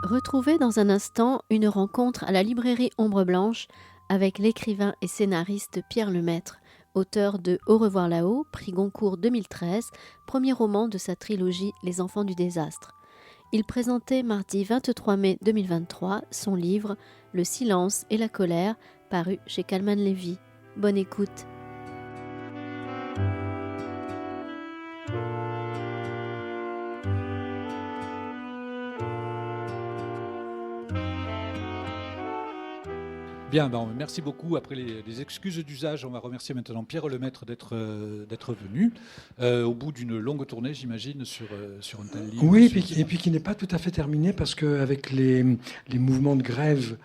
Retrouvez dans un instant une rencontre à la librairie Ombre Blanche avec l'écrivain et scénariste Pierre Lemaitre, auteur de Au revoir là-haut, prix Goncourt 2013, premier roman de sa trilogie Les enfants du désastre. Il présentait mardi 23 mai 2023 son livre Le silence et la colère, paru chez Calman Lévy. Bonne écoute. Bien, merci beaucoup. Après les excuses d'usage, on va remercier maintenant Pierre Lemaitre d'être venu au bout d'une longue tournée, j'imagine, sur un tel livre. Oui, et puis qui n'est pas tout à fait terminé parce qu'avec les mouvements de grève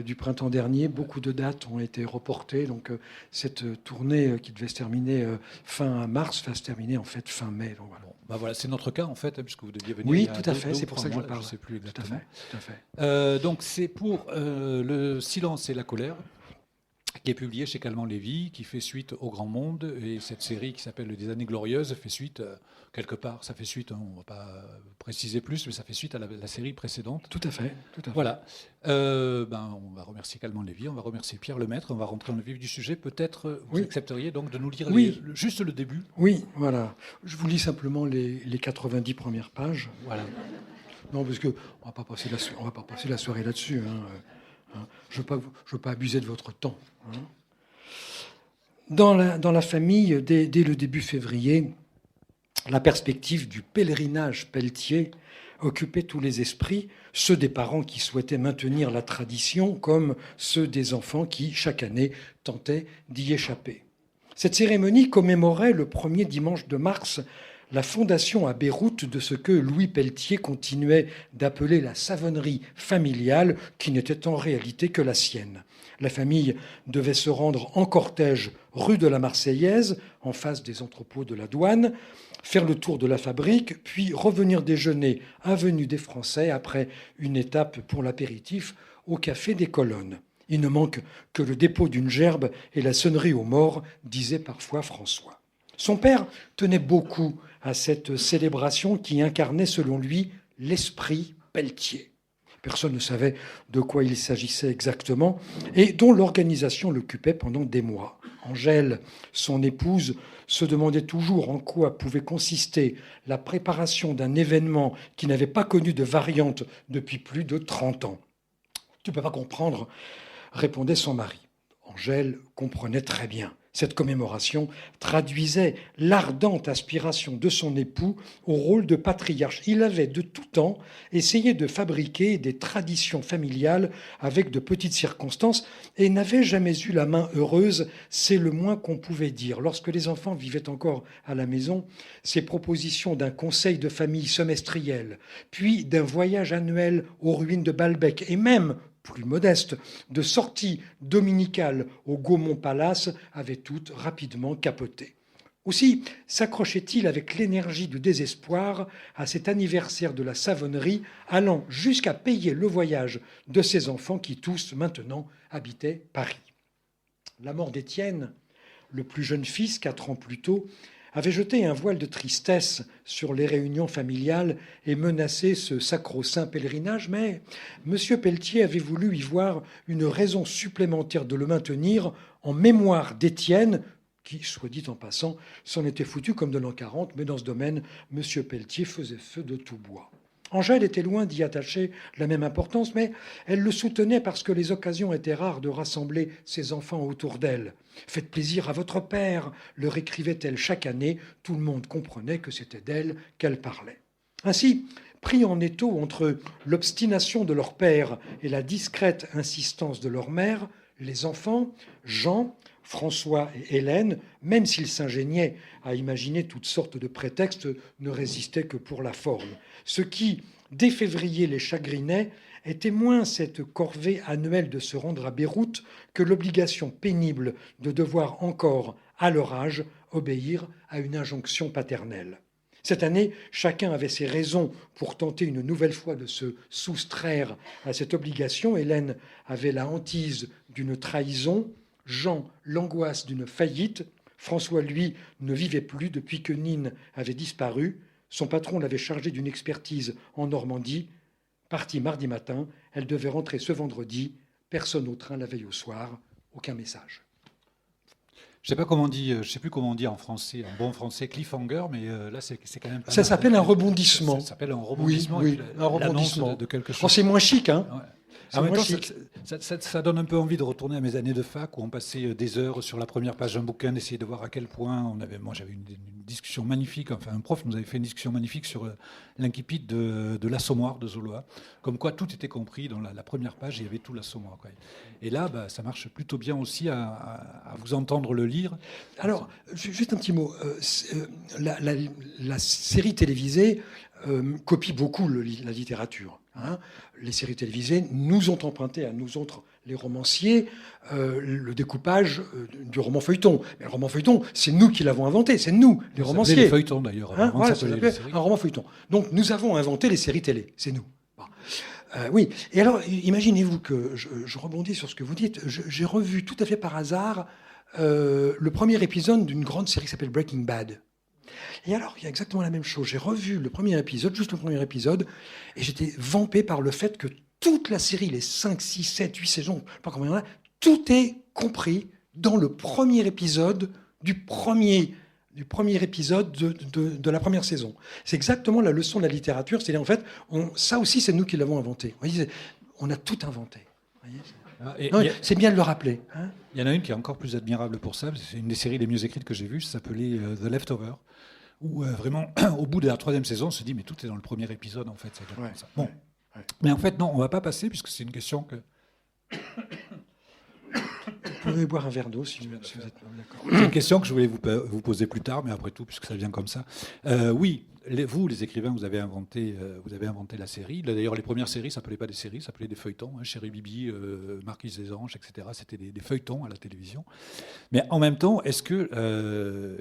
du printemps dernier, beaucoup de dates ont été reportées. Donc cette tournée qui devait se terminer fin mars va se terminer en fait fin mai. Donc, voilà. Voilà, c'est notre cas en fait, puisque vous deviez venir. Oui, tout à fait. C'est pour ça que je parle. Je ne sais plus exactement. Tout à fait. Donc c'est pour Le silence et la colère, qui est publié chez Calman Lévy, qui fait suite au Grand Monde, et cette série qui s'appelle Des années glorieuses fait suite quelque part. Ça fait suite, on ne va pas préciser plus, mais ça fait suite à la série précédente. Tout à fait. Voilà. On va remercier Calman Lévy, on va remercier Pierre Lemaitre, on va rentrer dans le vif du sujet. Peut-être vous accepteriez donc de nous lire juste le début. Oui, voilà. Je vous lis simplement les 90 premières pages. Voilà. Non, parce qu'on ne va pas passer la soirée là-dessus. Je ne veux pas abuser de votre temps. Dans la famille, dès le début février, la perspective du pèlerinage Pelletier occupait tous les esprits, ceux des parents qui souhaitaient maintenir la tradition comme ceux des enfants qui, chaque année, tentaient d'y échapper. Cette cérémonie commémorait le premier dimanche de mars la fondation à Beyrouth de ce que Louis Pelletier continuait d'appeler la savonnerie familiale, qui n'était en réalité que la sienne. La famille devait se rendre en cortège rue de la Marseillaise, en face des entrepôts de la douane, faire le tour de la fabrique, puis revenir déjeuner avenue des Français après une étape pour l'apéritif au Café des Colonnes. Il ne manque que le dépôt d'une gerbe et la sonnerie aux morts, disait parfois François. Son père tenait beaucoup à cette célébration qui incarnait, selon lui, l'esprit Pelletier. Personne ne savait de quoi il s'agissait exactement et dont l'organisation l'occupait pendant des mois. Angèle, son épouse, se demandait toujours en quoi pouvait consister la préparation d'un événement qui n'avait pas connu de variante depuis plus de 30 ans. « Tu ne peux pas comprendre », répondait son mari. Angèle comprenait très bien. Cette commémoration traduisait l'ardente aspiration de son époux au rôle de patriarche. Il avait de tout temps essayé de fabriquer des traditions familiales avec de petites circonstances et n'avait jamais eu la main heureuse, c'est le moins qu'on pouvait dire. Lorsque les enfants vivaient encore à la maison, ses propositions d'un conseil de famille semestriel, puis d'un voyage annuel aux ruines de Balbec et même plus modeste, de sortie dominicale au Gaumont Palace, avaient toutes rapidement capoté. Aussi s'accrochait-il avec l'énergie du désespoir à cet anniversaire de la savonnerie, allant jusqu'à payer le voyage de ses enfants qui tous, maintenant, habitaient Paris. La mort d'Étienne, le plus jeune fils, 4 ans plus tôt, avait jeté un voile de tristesse sur les réunions familiales et menacé ce sacro-saint pèlerinage, mais M. Pelletier avait voulu y voir une raison supplémentaire de le maintenir en mémoire d'Étienne, qui, soit dit en passant, s'en était foutu comme de l'an 40, mais dans ce domaine, M. Pelletier faisait feu de tout bois. Angèle était loin d'y attacher la même importance, mais elle le soutenait parce que les occasions étaient rares de rassembler ses enfants autour d'elle. « Faites plaisir à votre père », leur écrivait-elle chaque année. Tout le monde comprenait que c'était d'elle qu'elle parlait. Ainsi, pris en étau entre l'obstination de leur père et la discrète insistance de leur mère, les enfants, Jean, François et Hélène, même s'ils s'ingéniaient à imaginer toutes sortes de prétextes, ne résistaient que pour la forme. Ce qui, dès février, les chagrinait était moins cette corvée annuelle de se rendre à Beyrouth que l'obligation pénible de devoir encore, à leur âge, obéir à une injonction paternelle. Cette année, chacun avait ses raisons pour tenter une nouvelle fois de se soustraire à cette obligation. Hélène avait la hantise d'une trahison, Jean l'angoisse d'une faillite, François, lui, ne vivait plus depuis que Nine avait disparu. Son patron l'avait chargé d'une expertise en Normandie. partie mardi matin. Elle devait rentrer ce vendredi. Personne au train la veille au soir. Aucun message. Je sais plus comment on dit en français, en bon français, cliffhanger, mais là c'est quand même. Ça s'appelle un rebondissement. Ça s'appelle un rebondissement. Oui, un rebondissement de quelque chose. Oh, c'est moins chic, hein. Ouais. C'est En même moins temps, chic. ça donne un peu envie de retourner à mes années de fac où on passait des heures sur la première page d'un bouquin, d'essayer de voir à quel point moi j'avais une discussion magnifique, enfin un prof nous avait fait une discussion magnifique sur l'incipit de l'Assommoir de Zola, comme quoi tout était compris dans la première page, il y avait tout l'Assommoir, quoi. Et là, ça marche plutôt bien aussi à vous entendre le lire. Alors, juste un petit mot. La série télévisée copie beaucoup la littérature. Hein. Les séries télévisées nous ont emprunté à nous autres, les romanciers, le découpage du roman feuilleton. Mais le roman feuilleton, c'est nous qui l'avons inventé, c'est nous, les romanciers. Les feuilletons d'ailleurs. Hein, voilà, ça s'appelait un roman feuilleton. Donc nous avons inventé les séries télé, c'est nous. Bon. Oui, et alors imaginez-vous que je rebondis sur ce que vous dites. J'ai revu tout à fait par hasard le premier épisode d'une grande série qui s'appelle Breaking Bad. Et alors, il y a exactement la même chose. J'ai revu le premier épisode, juste le premier épisode, et j'étais vampé par le fait que toute la série, les 5, 6, 7, 8 saisons, je ne sais pas combien il y en a, tout est compris dans le premier épisode du premier épisode de la première saison. C'est exactement la leçon de la littérature. C'est-à-dire, en fait, ça aussi, c'est nous qui l'avons inventé. Vous voyez, on a tout inventé. Vous voyez, c'est bien de le rappeler. Hein. Il y en a une qui est encore plus admirable pour ça. C'est une des séries les mieux écrites que j'ai vues. Ça s'appelait The Leftover. Où vraiment, au bout de la 3e saison, on se dit, mais tout est dans le premier épisode, en fait. Ouais, ça. Bon. Ouais. Mais en fait, non, on ne va pas passer, puisque c'est une question que... Vous pouvez boire un verre d'eau si vous êtes d'accord. C'est une question que je voulais vous poser plus tard, mais après tout, puisque ça vient comme ça. Oui, vous, les écrivains, vous avez inventé la série. D'ailleurs, les premières séries, ça ne s'appelait pas des séries, ça s'appelait des feuilletons. Hein, Chéri Bibi, Marquise des Anges, etc. C'était des feuilletons à la télévision. Mais en même temps, est-ce que,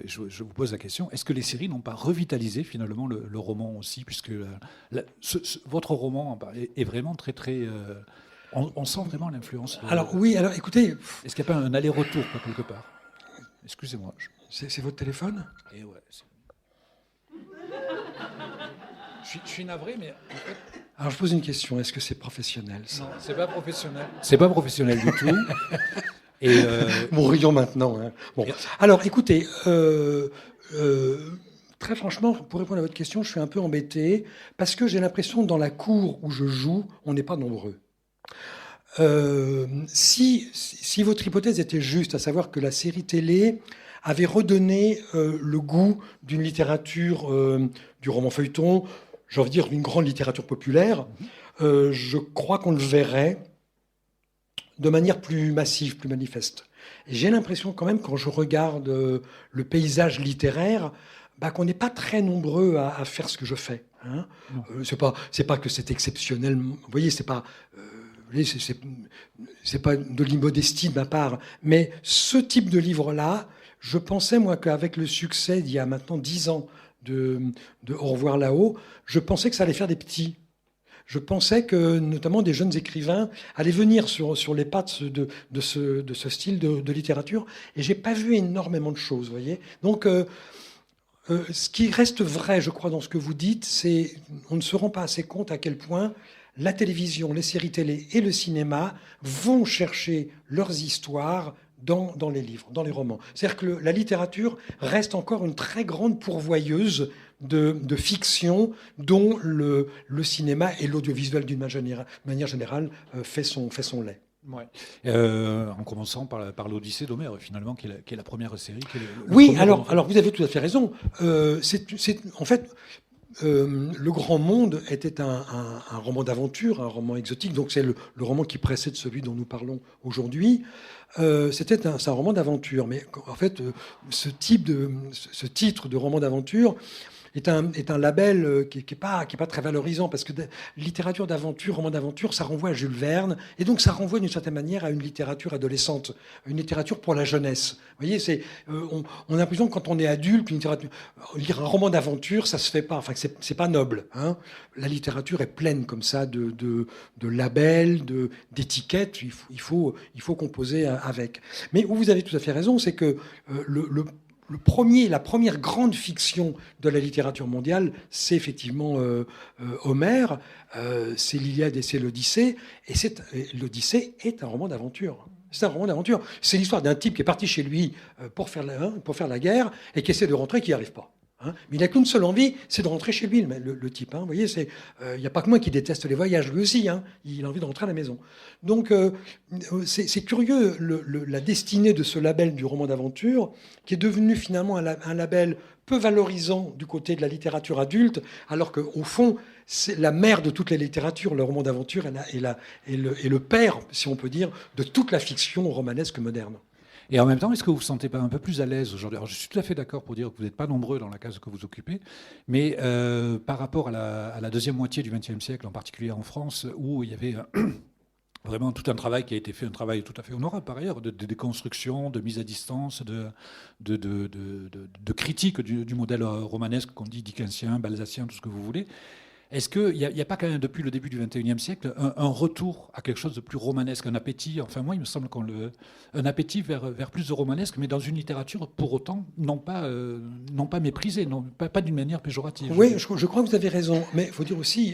je vous pose la question, est-ce que les séries n'ont pas revitalisé finalement le roman aussi, puisque votre roman est vraiment très, très... On sent vraiment l'influence. Alors oui, alors écoutez... Est-ce qu'il n'y a pas un aller-retour quelque part? Excusez-moi. C'est votre téléphone? Et ouais. Je suis navré, mais en fait... Alors je pose une question, est-ce que c'est professionnel ça? Non, c'est pas professionnel. C'est pas professionnel du tout. Et Bon, rions maintenant. Hein. Bon. Alors écoutez, très franchement, pour répondre à votre question, je suis un peu embêté parce que j'ai l'impression que dans la cour où je joue, on n'est pas nombreux. Si votre hypothèse était juste, à savoir que la série télé avait redonné le goût d'une littérature, du roman feuilleton, j'ai envie de dire d'une grande littérature populaire, je crois qu'on le verrait de manière plus massive, plus manifeste. Et j'ai l'impression quand même, quand je regarde le paysage littéraire, qu'on n'est pas très nombreux à faire ce que je fais. Hein. C'est pas que c'est exceptionnel. Vous voyez, c'est pas de l'immodestie de ma part. Mais ce type de livre-là, je pensais, moi, qu'avec le succès d'il y a maintenant 10 ans de Au revoir là-haut, je pensais que ça allait faire des petits. Je pensais que, notamment, des jeunes écrivains allaient venir sur les pattes de ce style de littérature. Et j'ai pas vu énormément de choses, vous voyez. Donc, ce qui reste vrai, je crois, dans ce que vous dites, c'est on ne se rend pas assez compte à quel point la télévision, les séries télé et le cinéma vont chercher leurs histoires dans les livres, dans les romans. C'est-à-dire que la littérature reste encore une très grande pourvoyeuse de fiction dont le cinéma et l'audiovisuel d'une manière générale fait son lait. Ouais. En commençant par l'Odyssée d'Homère, finalement, qui est la première série. Oui, alors vous avez tout à fait raison. En fait, Le Grand Monde était un roman d'aventure, un roman exotique, donc c'est le roman qui précède celui dont nous parlons aujourd'hui. C'est un roman d'aventure, mais en fait, ce titre de roman d'aventure est un label qui est pas très valorisant, parce que littérature d'aventure, roman d'aventure, ça renvoie à Jules Verne, et donc ça renvoie d'une certaine manière à une littérature adolescente, une littérature pour la jeunesse. Vous voyez, on a l'impression que quand on est adulte, lire un roman d'aventure, ça se fait pas, enfin c'est pas noble. Hein. La littérature est pleine comme ça de labels, d'étiquettes, il faut composer avec. Mais où vous avez tout à fait raison, c'est que la première grande fiction de la littérature mondiale, c'est effectivement Homère, c'est l'Iliade et c'est l'Odyssée. Et l'Odyssée est un roman d'aventure. C'est un roman d'aventure. C'est l'histoire d'un type qui est parti chez lui pour faire la guerre et qui essaie de rentrer et qui n'y arrive pas. Hein, mais il n'a qu'une seule envie, c'est de rentrer chez lui, le type. Hein, vous voyez, il n'y a pas que moi qui déteste les voyages, lui aussi. Hein, il a envie de rentrer à la maison. Donc, c'est curieux, la destinée de ce label du roman d'aventure, qui est devenu finalement un label peu valorisant du côté de la littérature adulte, alors qu'au fond, c'est la mère de toutes les littératures, le roman d'aventure, est le père, si on peut dire, de toute la fiction romanesque moderne. Et en même temps, est-ce que vous vous sentez pas un peu plus à l'aise aujourd'hui? Alors, je suis tout à fait d'accord pour dire que vous n'êtes pas nombreux dans la case que vous occupez, mais par rapport à la deuxième moitié du XXe siècle, en particulier en France, où il y avait vraiment tout un travail qui a été fait, un travail tout à fait honorable par ailleurs, de déconstruction, de mise à distance, de critique du modèle romanesque qu'on dit dickensien, balzacien, tout ce que vous voulez. Est-ce qu'il n'y a pas quand même, depuis le début du XXIe siècle, un retour à quelque chose de plus romanesque, un appétit, enfin moi il me semble un appétit vers plus de romanesque, mais dans une littérature pour autant non pas méprisée, pas d'une manière péjorative. Oui, je crois que vous avez raison, mais il faut dire aussi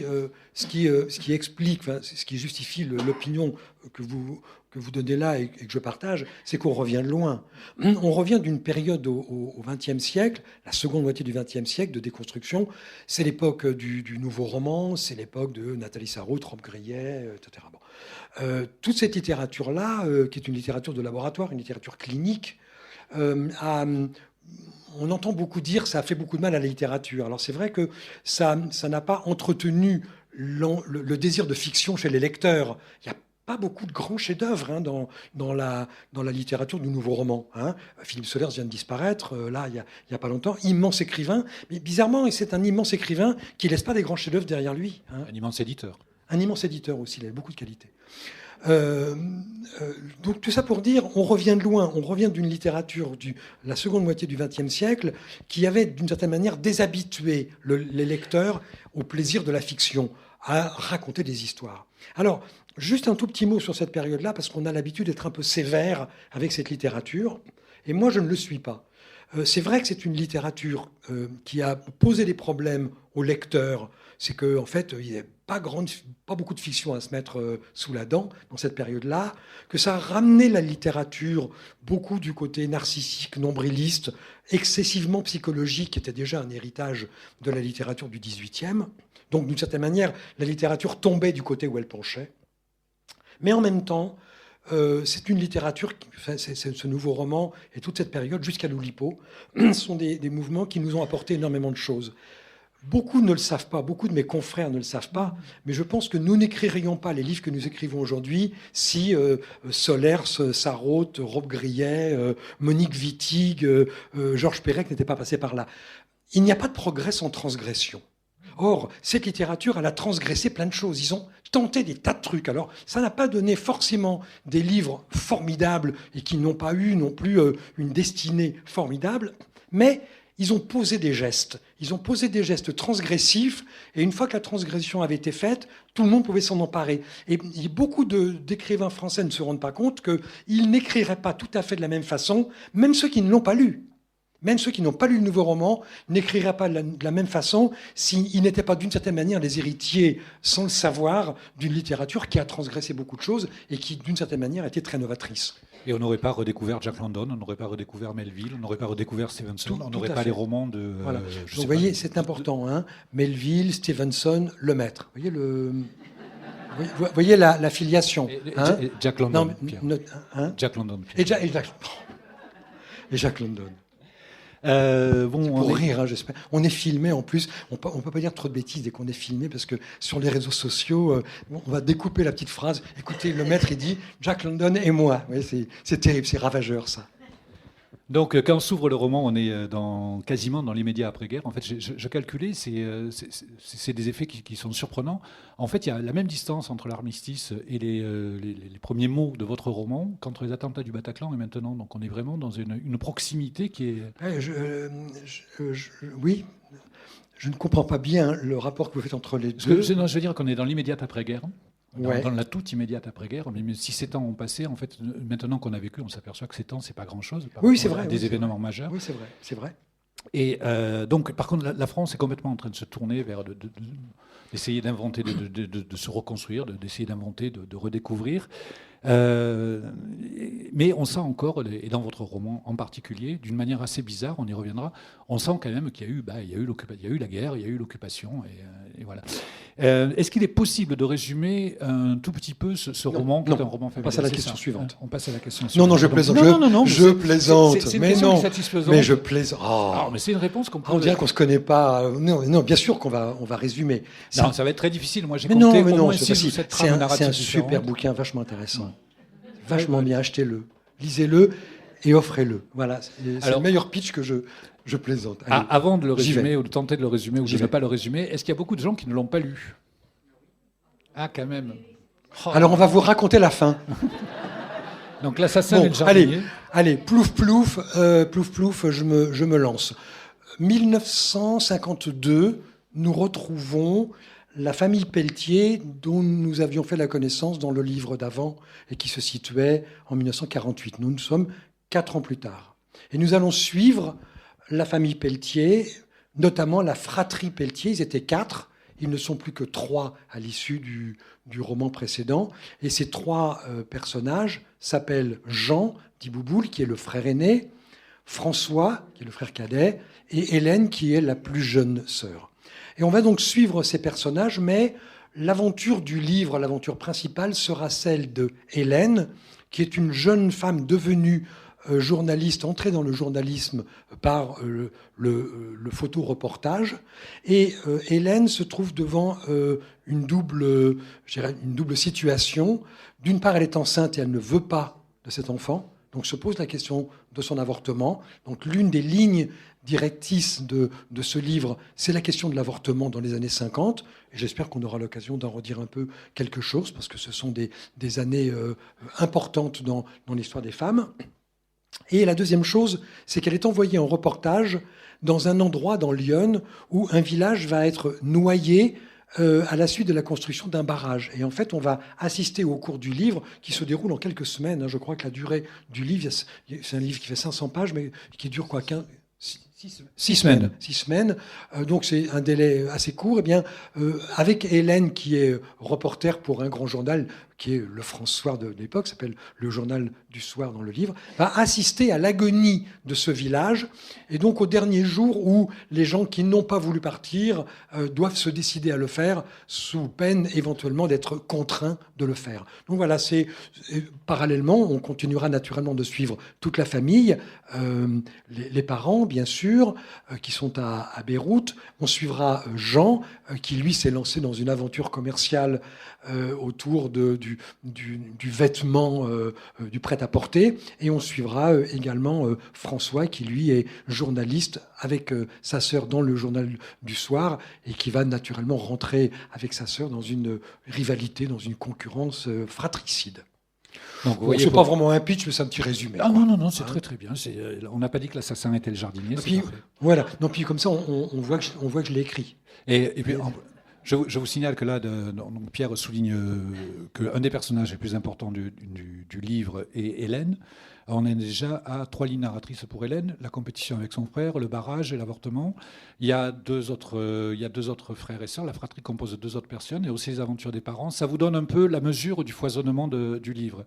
ce qui explique, ce qui justifie l'opinion que vous donnez là et que je partage, c'est qu'on revient de loin. On revient d'une période au XXe siècle, la seconde moitié du XXe siècle, de déconstruction. C'est l'époque du nouveau roman, c'est l'époque de Nathalie Sarraute, Rob Grillet, etc. Bon. Toute cette littérature-là, qui est une littérature de laboratoire, une littérature clinique, on entend beaucoup dire que ça a fait beaucoup de mal à la littérature. Alors c'est vrai que ça n'a pas entretenu le désir de fiction chez les lecteurs. Il y a pas beaucoup de grands chefs-d'œuvre dans la littérature du nouveau roman. Hein. Philippe Solers vient de disparaître, là, il y a pas longtemps. Immense écrivain, mais bizarrement, c'est un immense écrivain qui ne laisse pas des grands chefs-d'œuvre derrière lui. Hein. Un immense éditeur. Un immense éditeur aussi, il a beaucoup de qualité. Donc tout ça pour dire, on revient de loin, on revient d'une littérature de la seconde moitié du XXe siècle qui avait d'une certaine manière déshabitué les lecteurs au plaisir de la fiction, à raconter des histoires. Alors, juste un tout petit mot sur cette période-là, parce qu'on a l'habitude d'être un peu sévère avec cette littérature, et moi je ne le suis pas. C'est vrai que c'est une littérature qui a posé des problèmes aux lecteurs. C'est qu'en fait, il n'y a pas beaucoup de fiction à se mettre sous la dent dans cette période-là, que ça a ramené la littérature beaucoup du côté narcissique, nombriliste, excessivement psychologique, qui était déjà un héritage de la littérature du XVIIIe. Donc, d'une certaine manière, la littérature tombait du côté où elle penchait. Mais en même temps, c'est une littérature, ce nouveau roman et toute cette période jusqu'à l'Oulipo, sont des mouvements qui nous ont apporté énormément de choses. Beaucoup ne le savent pas, beaucoup de mes confrères ne le savent pas, mais je pense que nous n'écririons pas les livres que nous écrivons aujourd'hui si Solers, Sarraute, Rob Grillet, Monique Wittig, Georges Perec n'étaient pas passés par là. Il n'y a pas de progrès sans transgression. Or, cette littérature, elle a transgressé plein de choses. Ils ont tenté des tas de trucs. Alors, ça n'a pas donné forcément des livres formidables et qui n'ont pas eu non plus une destinée formidable, mais ils ont posé des gestes. Ils ont posé des gestes transgressifs, et une fois que la transgression avait été faite, tout le monde pouvait s'en emparer. Et beaucoup d'écrivains français ne se rendent pas compte qu'ils n'écriraient pas tout à fait de la même façon, même ceux qui ne l'ont pas lu. Même ceux qui n'ont pas lu le nouveau roman n'écriraient pas de la même façon s'ils n'étaient pas d'une certaine manière les héritiers, sans le savoir, d'une littérature qui a transgressé beaucoup de choses et qui, d'une certaine manière, était très novatrice. Et on n'aurait pas redécouvert Jack London, on n'aurait pas redécouvert Melville, on n'aurait pas redécouvert Stevenson, on n'aurait pas les romans de... Voilà. Donc vous voyez, c'est important. Hein. Melville, Stevenson, Lemaître. Vous voyez la filiation. Hein. Jack London. Non, Jack London. Et Jack London. Bon, pour rire, hein, j'espère. On est filmé en plus. On peut pas dire trop de bêtises dès qu'on est filmé parce que sur les réseaux sociaux, on va découper la petite phrase. Écoutez, le maître il dit Jack London et moi. Oui, c'est terrible, c'est ravageur ça. Donc, quand s'ouvre le roman, on est quasiment dans l'immédiat après-guerre. En fait, je calculais, c'est des effets qui sont surprenants. En fait, il y a la même distance entre l'armistice et les premiers mots de votre roman qu'entre les attentats du Bataclan et maintenant. Donc, on est vraiment dans une proximité qui est... Oui, je ne comprends pas bien le rapport que vous faites entre les deux. Je veux dire qu'on est dans l'immédiat après-guerre. dans la toute immédiate après-guerre. Mais si 7 ans ont passé, en fait, maintenant qu'on a vécu, on s'aperçoit que 7 ans, c'est pas grand-chose. Oui, c'est vrai. Des événements majeurs. Oui, c'est vrai. Et donc, par contre, la France est complètement en train de se tourner vers d'essayer d'inventer, de se reconstruire, d'essayer d'inventer, de redécouvrir. Mais on sent encore, et dans votre roman en particulier, d'une manière assez bizarre, on y reviendra, on sent quand même qu'il y a eu la guerre, il y a eu l'occupation, et voilà. Est-ce qu'il est possible de résumer un tout petit peu ce roman, qui est un roman familial? On passe à la question suivante. On passe à la question suivante. Non, je plaisante. Je plaisante. Mais je plaisante. Oh, mais c'est une réponse qu'on peut... On dirait qu'on se connaît pas. Non, bien sûr qu'on va résumer. Non, ça va être très difficile. Moi, j'ai compté au moins 6 ou 7 trames narratives. C'est un super bouquin, vachement intéressant. Vachement bien, achetez-le, lisez-le et offrez-le. Voilà, c'est le meilleur pitch que je plaisante. Avant de le résumer, ou de tenter de le résumer, ou de ne pas le résumer, est-ce qu'il y a beaucoup de gens qui ne l'ont pas lu? Ah, quand même. Oh. Alors, on va vous raconter la fin. Donc, l'assassin et le jardinier. Allez, plouf, plouf, je me lance. 1952, nous retrouvons la famille Pelletier, dont nous avions fait la connaissance dans le livre d'avant et qui se situait en 1948. Nous sommes 4 ans plus tard. Et nous allons suivre la famille Pelletier, notamment la fratrie Pelletier. Ils étaient 4, ils ne sont plus que 3 à l'issue du roman précédent. Et ces 3 personnages s'appellent Jean, dit Bouboule, qui est le frère aîné, François, qui est le frère cadet, et Hélène, qui est la plus jeune sœur. Et on va donc suivre ces personnages, mais l'aventure du livre, l'aventure principale, sera celle de Hélène, qui est une jeune femme devenue journaliste, entrée dans le journalisme par le photoreportage. Et Hélène se trouve devant une double situation. D'une part, elle est enceinte et elle ne veut pas de cet enfant. Donc se pose la question de son avortement. Donc l'une des lignes directrice de ce livre, c'est la question de l'avortement dans les années 50. Et j'espère qu'on aura l'occasion d'en redire un peu quelque chose, parce que ce sont des années importantes dans l'histoire des femmes. Et la deuxième chose, c'est qu'elle est envoyée en reportage dans un endroit dans l'Yonne où un village va être noyé à la suite de la construction d'un barrage. Et en fait, on va assister au cours du livre, qui se déroule en quelques semaines. Je crois que la durée du livre, c'est un livre qui fait 500 pages, mais qui dure quoi, 6 semaines. 6 semaines. Donc c'est un délai assez court. Eh bien, avec Hélène, qui est reporter pour un grand journal, qui est le France-Soir de l'époque, s'appelle le Journal du Soir dans le livre, va assister à l'agonie de ce village. Et donc au dernier jour où les gens qui n'ont pas voulu partir doivent se décider à le faire, sous peine éventuellement d'être contraints de le faire. Donc voilà, parallèlement, on continuera naturellement de suivre toute la famille, les parents bien sûr, qui sont à Beyrouth. On suivra Jean, qui lui s'est lancé dans une aventure commerciale autour du vêtement, du prêt-à-porter. Et on suivra également François, qui lui est journaliste avec sa sœur dans le Journal du Soir, et qui va naturellement rentrer avec sa sœur dans une rivalité, dans une concurrence fratricide. Donc, bon, c'est pas vraiment un pitch, mais c'est un petit résumé. Ah non, c'est très bien. On n'a pas dit que l'assassin était le jardinier. Puis, voilà. Non, puis comme ça, on voit que je l'ai écrit. Et puis, je vous signale que là, Pierre souligne qu'un des personnages les plus importants du livre est Hélène. On est déjà à 3 lignes narratrices pour Hélène, la compétition avec son frère, le barrage et l'avortement. Il y a deux autres frères et sœurs. La fratrie compose de 2 autres personnes, et aussi les aventures des parents. Ça vous donne un peu la mesure du foisonnement du livre.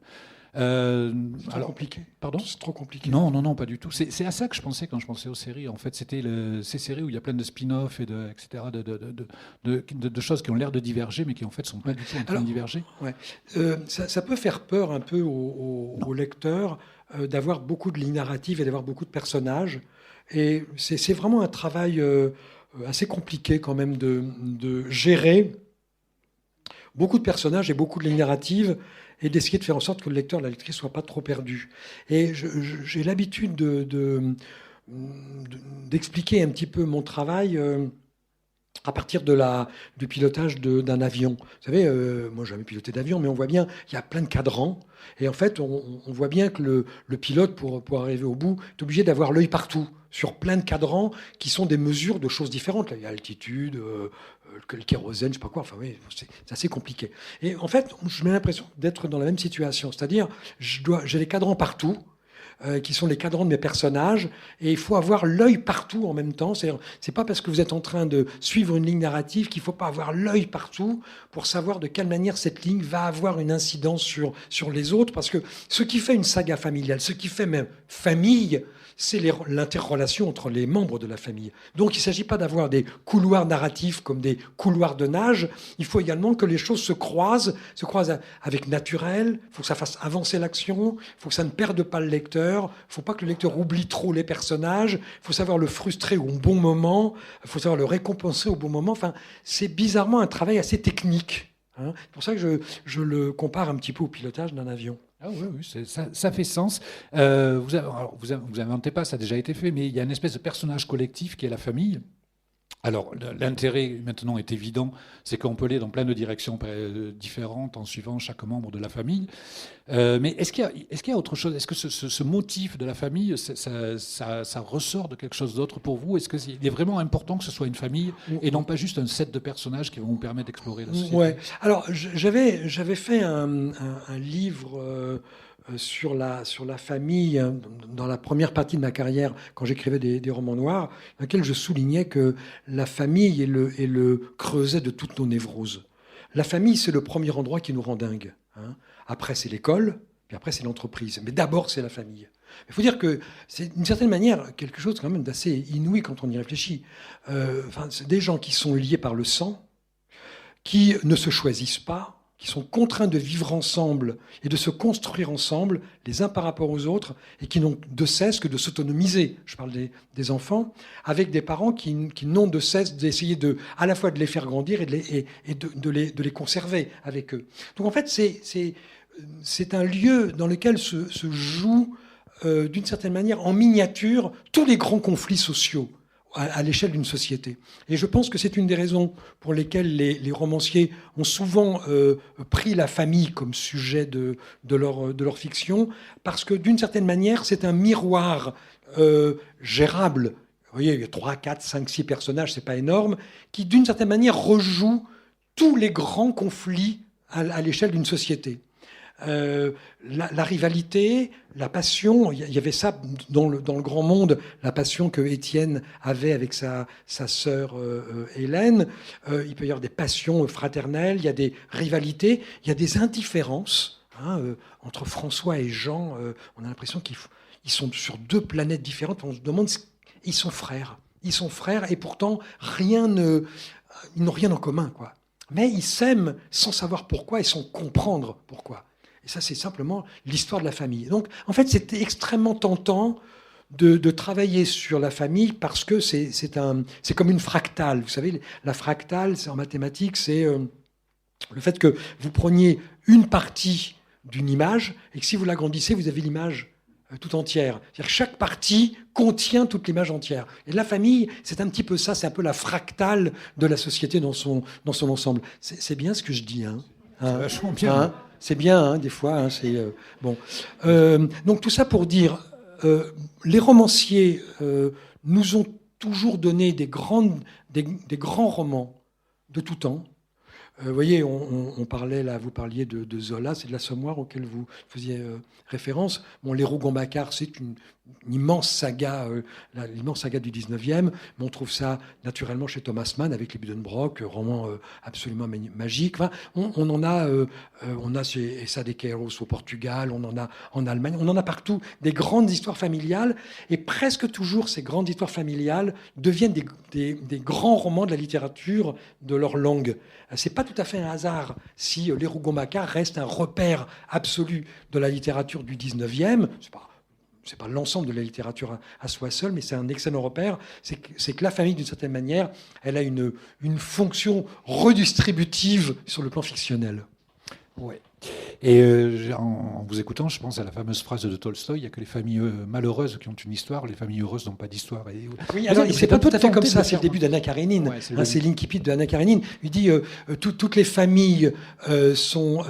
C'est trop compliqué. Pardon ? C'est trop compliqué. Non, pas du tout. C'est à ça que je pensais quand je pensais aux séries. En fait, c'était ces séries où il y a plein de spin-offs et etc. de choses qui ont l'air de diverger, mais qui en fait sont pas du tout en train de diverger. Ouais. Ça peut faire peur un peu aux lecteurs d'avoir beaucoup de lignes narratives et d'avoir beaucoup de personnages. Et c'est vraiment un travail assez compliqué quand même de gérer beaucoup de personnages et beaucoup de lignes narratives, et d'essayer de faire en sorte que le lecteur, la lectrice, ne soit pas trop perdu. Et j'ai l'habitude d'expliquer un petit peu mon travail à partir du pilotage d'un avion. Vous savez, moi, j'ai jamais piloté d'avion, mais on voit bien, il y a plein de cadrans. Et en fait, on voit bien que le pilote, pour arriver au bout, est obligé d'avoir l'œil partout, sur plein de cadrans qui sont des mesures de choses différentes. Il y a altitude, que le kérosène, je sais pas quoi. Enfin, oui, c'est assez compliqué. Et en fait, j'ai l'impression d'être dans la même situation. C'est-à-dire, j'ai des cadrans partout, qui sont les cadrans de mes personnages, et il faut avoir l'œil partout en même temps. C'est pas parce que vous êtes en train de suivre une ligne narrative qu'il faut pas avoir l'œil partout pour savoir de quelle manière cette ligne va avoir une incidence sur les autres. Parce que ce qui fait une saga familiale, ce qui fait même famille, c'est l'interrelation entre les membres de la famille. Donc il ne s'agit pas d'avoir des couloirs narratifs comme des couloirs de nage. Il faut également que les choses se croisent avec naturel. Il faut que ça fasse avancer l'action. Il faut que ça ne perde pas le lecteur. Il ne faut pas que le lecteur oublie trop les personnages. Il faut savoir le frustrer au bon moment. Il faut savoir le récompenser au bon moment. Enfin, c'est bizarrement un travail assez technique. Hein. C'est pour ça que je le compare un petit peu au pilotage d'un avion. Ah oui, ça fait sens. Vous inventez pas, ça a déjà été fait, mais il y a une espèce de personnage collectif qui est la famille. Alors, l'intérêt, maintenant, est évident, c'est qu'on peut aller dans plein de directions différentes en suivant chaque membre de la famille. Mais est-ce qu'il y a autre chose? Est-ce que ce motif de la famille, ça ressort de quelque chose d'autre pour vous? Est-ce qu'il est vraiment important que ce soit une famille et non pas juste un set de personnages qui vont vous permettre d'explorer la société? Ouais. Alors, j'avais fait un livre... sur la famille, dans la première partie de ma carrière, quand j'écrivais des romans noirs, dans lequel je soulignais que la famille est le creuset de toutes nos névroses. La famille, c'est le premier endroit qui nous rend dingue. Hein. Après, c'est l'école, puis après, c'est l'entreprise. Mais d'abord, c'est la famille. Il faut dire que c'est d'une certaine manière quelque chose quand même d'assez inouï quand on y réfléchit. C'est des gens qui sont liés par le sang, qui ne se choisissent pas, qui sont contraints de vivre ensemble et de se construire ensemble, les uns par rapport aux autres, et qui n'ont de cesse que de s'autonomiser. Je parle des enfants, avec des parents qui n'ont de cesse d'essayer à la fois de les faire grandir et de les conserver avec eux. Donc en fait, c'est un lieu dans lequel se jouent, d'une certaine manière, en miniature, tous les grands conflits sociaux à l'échelle d'une société. Et je pense que c'est une des raisons pour lesquelles les romanciers ont souvent pris la famille comme sujet de leur fiction, parce que d'une certaine manière, c'est un miroir gérable. Vous voyez, il y a 3, 4, 5, 6 personnages, c'est pas énorme, qui d'une certaine manière rejouent tous les grands conflits à l'échelle d'une société. La rivalité, la passion, il y avait ça dans le grand monde, la passion que Étienne avait avec sa sœur Hélène. Il peut y avoir des passions fraternelles, il y a des rivalités, il y a des indifférences. Entre François et Jean, on a l'impression qu'ils sont sur deux planètes différentes. On se demande, ils sont frères. Ils sont frères et pourtant ils n'ont rien en commun, quoi. Mais ils s'aiment sans savoir pourquoi et sans comprendre pourquoi. Et ça, c'est simplement l'histoire de la famille. Donc, en fait, c'était extrêmement tentant de travailler sur la famille parce que c'est comme une fractale. Vous savez, la fractale, en mathématiques, c'est le fait que vous preniez une partie d'une image et que si vous l'agrandissez, vous avez l'image tout entière. C'est-à-dire que chaque partie contient toute l'image entière. Et la famille, c'est un petit peu ça, c'est un peu la fractale de la société dans son ensemble. C'est bien ce que je dis, hein. C'est vachement bien. C'est bien, des fois. Bon. Donc tout ça pour dire, les romanciers nous ont toujours donné des grands romans de tout temps. Vous voyez, on parlait là, vous parliez de Zola, c'est de l'Assommoir auquel vous faisiez référence. Bon, les Rougon-Macquart, c'est une immense saga, l'immense saga du 19e, mais on trouve ça naturellement chez Thomas Mann avec les Buddenbrock, roman absolument magique. Enfin, on en a chez Essa de Queiroz au Portugal, on en a en Allemagne, on en a partout des grandes histoires familiales, et presque toujours ces grandes histoires familiales deviennent des grands romans de la littérature de leur langue. C'est pas tout à fait un hasard si les Rougon-Macquart restent un repère absolu de la littérature du 19e. C'est pas l'ensemble de la littérature à soi seul, mais c'est un excellent repère. C'est que la famille, d'une certaine manière, elle a une fonction redistributive sur le plan fictionnel. Ouais. Et en vous écoutant, je pense à la fameuse phrase de Tolstoï, il n'y a que les familles malheureuses qui ont une histoire, les familles heureuses n'ont pas d'histoire. Oui, alors c'est pas tout à fait comme ça, c'est le début d'Anna Karénine. Ouais, c'est l'incipit de Anna Karénine. Il dit toutes les familles sont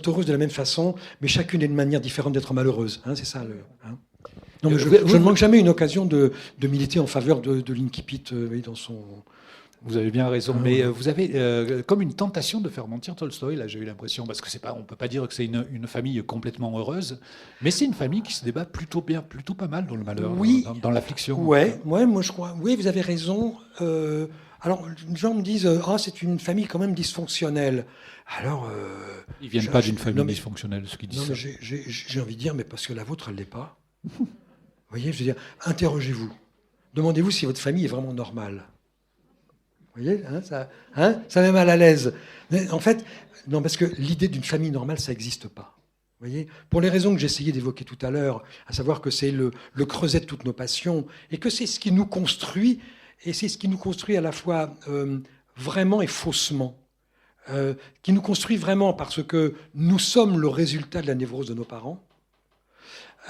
heureuses de la même façon, mais chacune a une manière différente d'être malheureuse. C'est ça le... Non, mais je ne manque jamais une occasion de militer en faveur de l'incipit dans son Vous avez bien raison, mais vous avez comme une tentation de faire mentir Tolstoï, là j'ai eu l'impression, parce que on ne peut pas dire que c'est une famille complètement heureuse, mais c'est une famille qui se débat plutôt bien, plutôt pas mal dans le malheur, oui, dans la fiction. Ouais, moi je crois, oui, vous avez raison. Alors, les gens me disent, c'est une famille quand même dysfonctionnelle. Alors, ils viennent pas d'une famille dysfonctionnelle, ceux qui disent ça. J'ai envie de dire, mais parce que la vôtre, elle l'est pas. Vous voyez, je veux dire, interrogez-vous. Demandez-vous si votre famille est vraiment normale. Vous voyez, ça met mal à l'aise. Mais en fait, non, parce que l'idée d'une famille normale, ça n'existe pas. Vous voyez, pour les raisons que j'essayais d'évoquer tout à l'heure, à savoir que c'est le creuset de toutes nos passions, et que c'est ce qui nous construit, et c'est ce qui nous construit à la fois vraiment et faussement. Qui nous construit vraiment parce que nous sommes le résultat de la névrose de nos parents,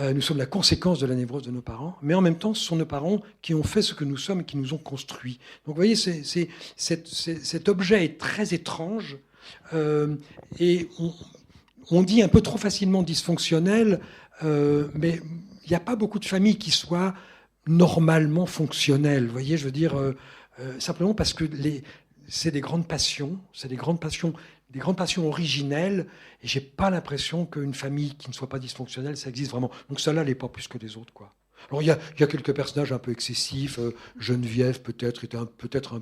nous sommes la conséquence de la névrose de nos parents, mais en même temps, ce sont nos parents qui ont fait ce que nous sommes et qui nous ont construits. Donc vous voyez, cet objet est très étrange, et on dit un peu trop facilement dysfonctionnel, mais il n'y a pas beaucoup de familles qui soient normalement fonctionnelles. Vous voyez, je veux dire, simplement parce que c'est des grandes passions, des grandes passions originelles, et j'ai pas l'impression qu'une famille qui ne soit pas dysfonctionnelle, ça existe vraiment. Donc celle-là, elle n'est pas plus que les autres, quoi. Alors il y a quelques personnages un peu excessifs. Geneviève peut-être était peut-être un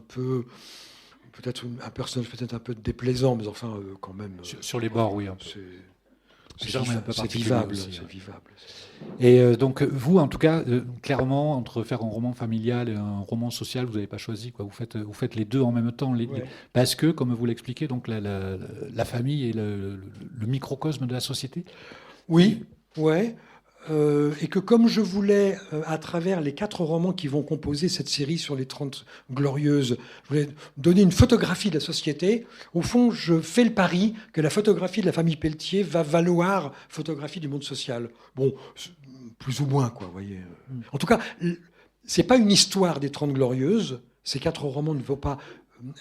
personnage peut-être un peu déplaisant, mais enfin quand même. Sur les bords, oui. C'est vivable. Et donc vous, en tout cas, clairement, entre faire un roman familial et un roman social, vous n'avez pas choisi, quoi. Vous faites les deux en même temps, parce que, comme vous l'expliquez, donc la famille est le microcosme de la société. Oui, ouais. Et que comme je voulais, à travers les 4 romans qui vont composer cette série sur les 30 Glorieuses, je voulais donner une photographie de la société. Au fond, je fais le pari que la photographie de la famille Pelletier va valoir photographie du monde social. Bon, plus ou moins, quoi, vous voyez. En tout cas, c'est pas une histoire des 30 Glorieuses. Ces 4 romans ne vont pas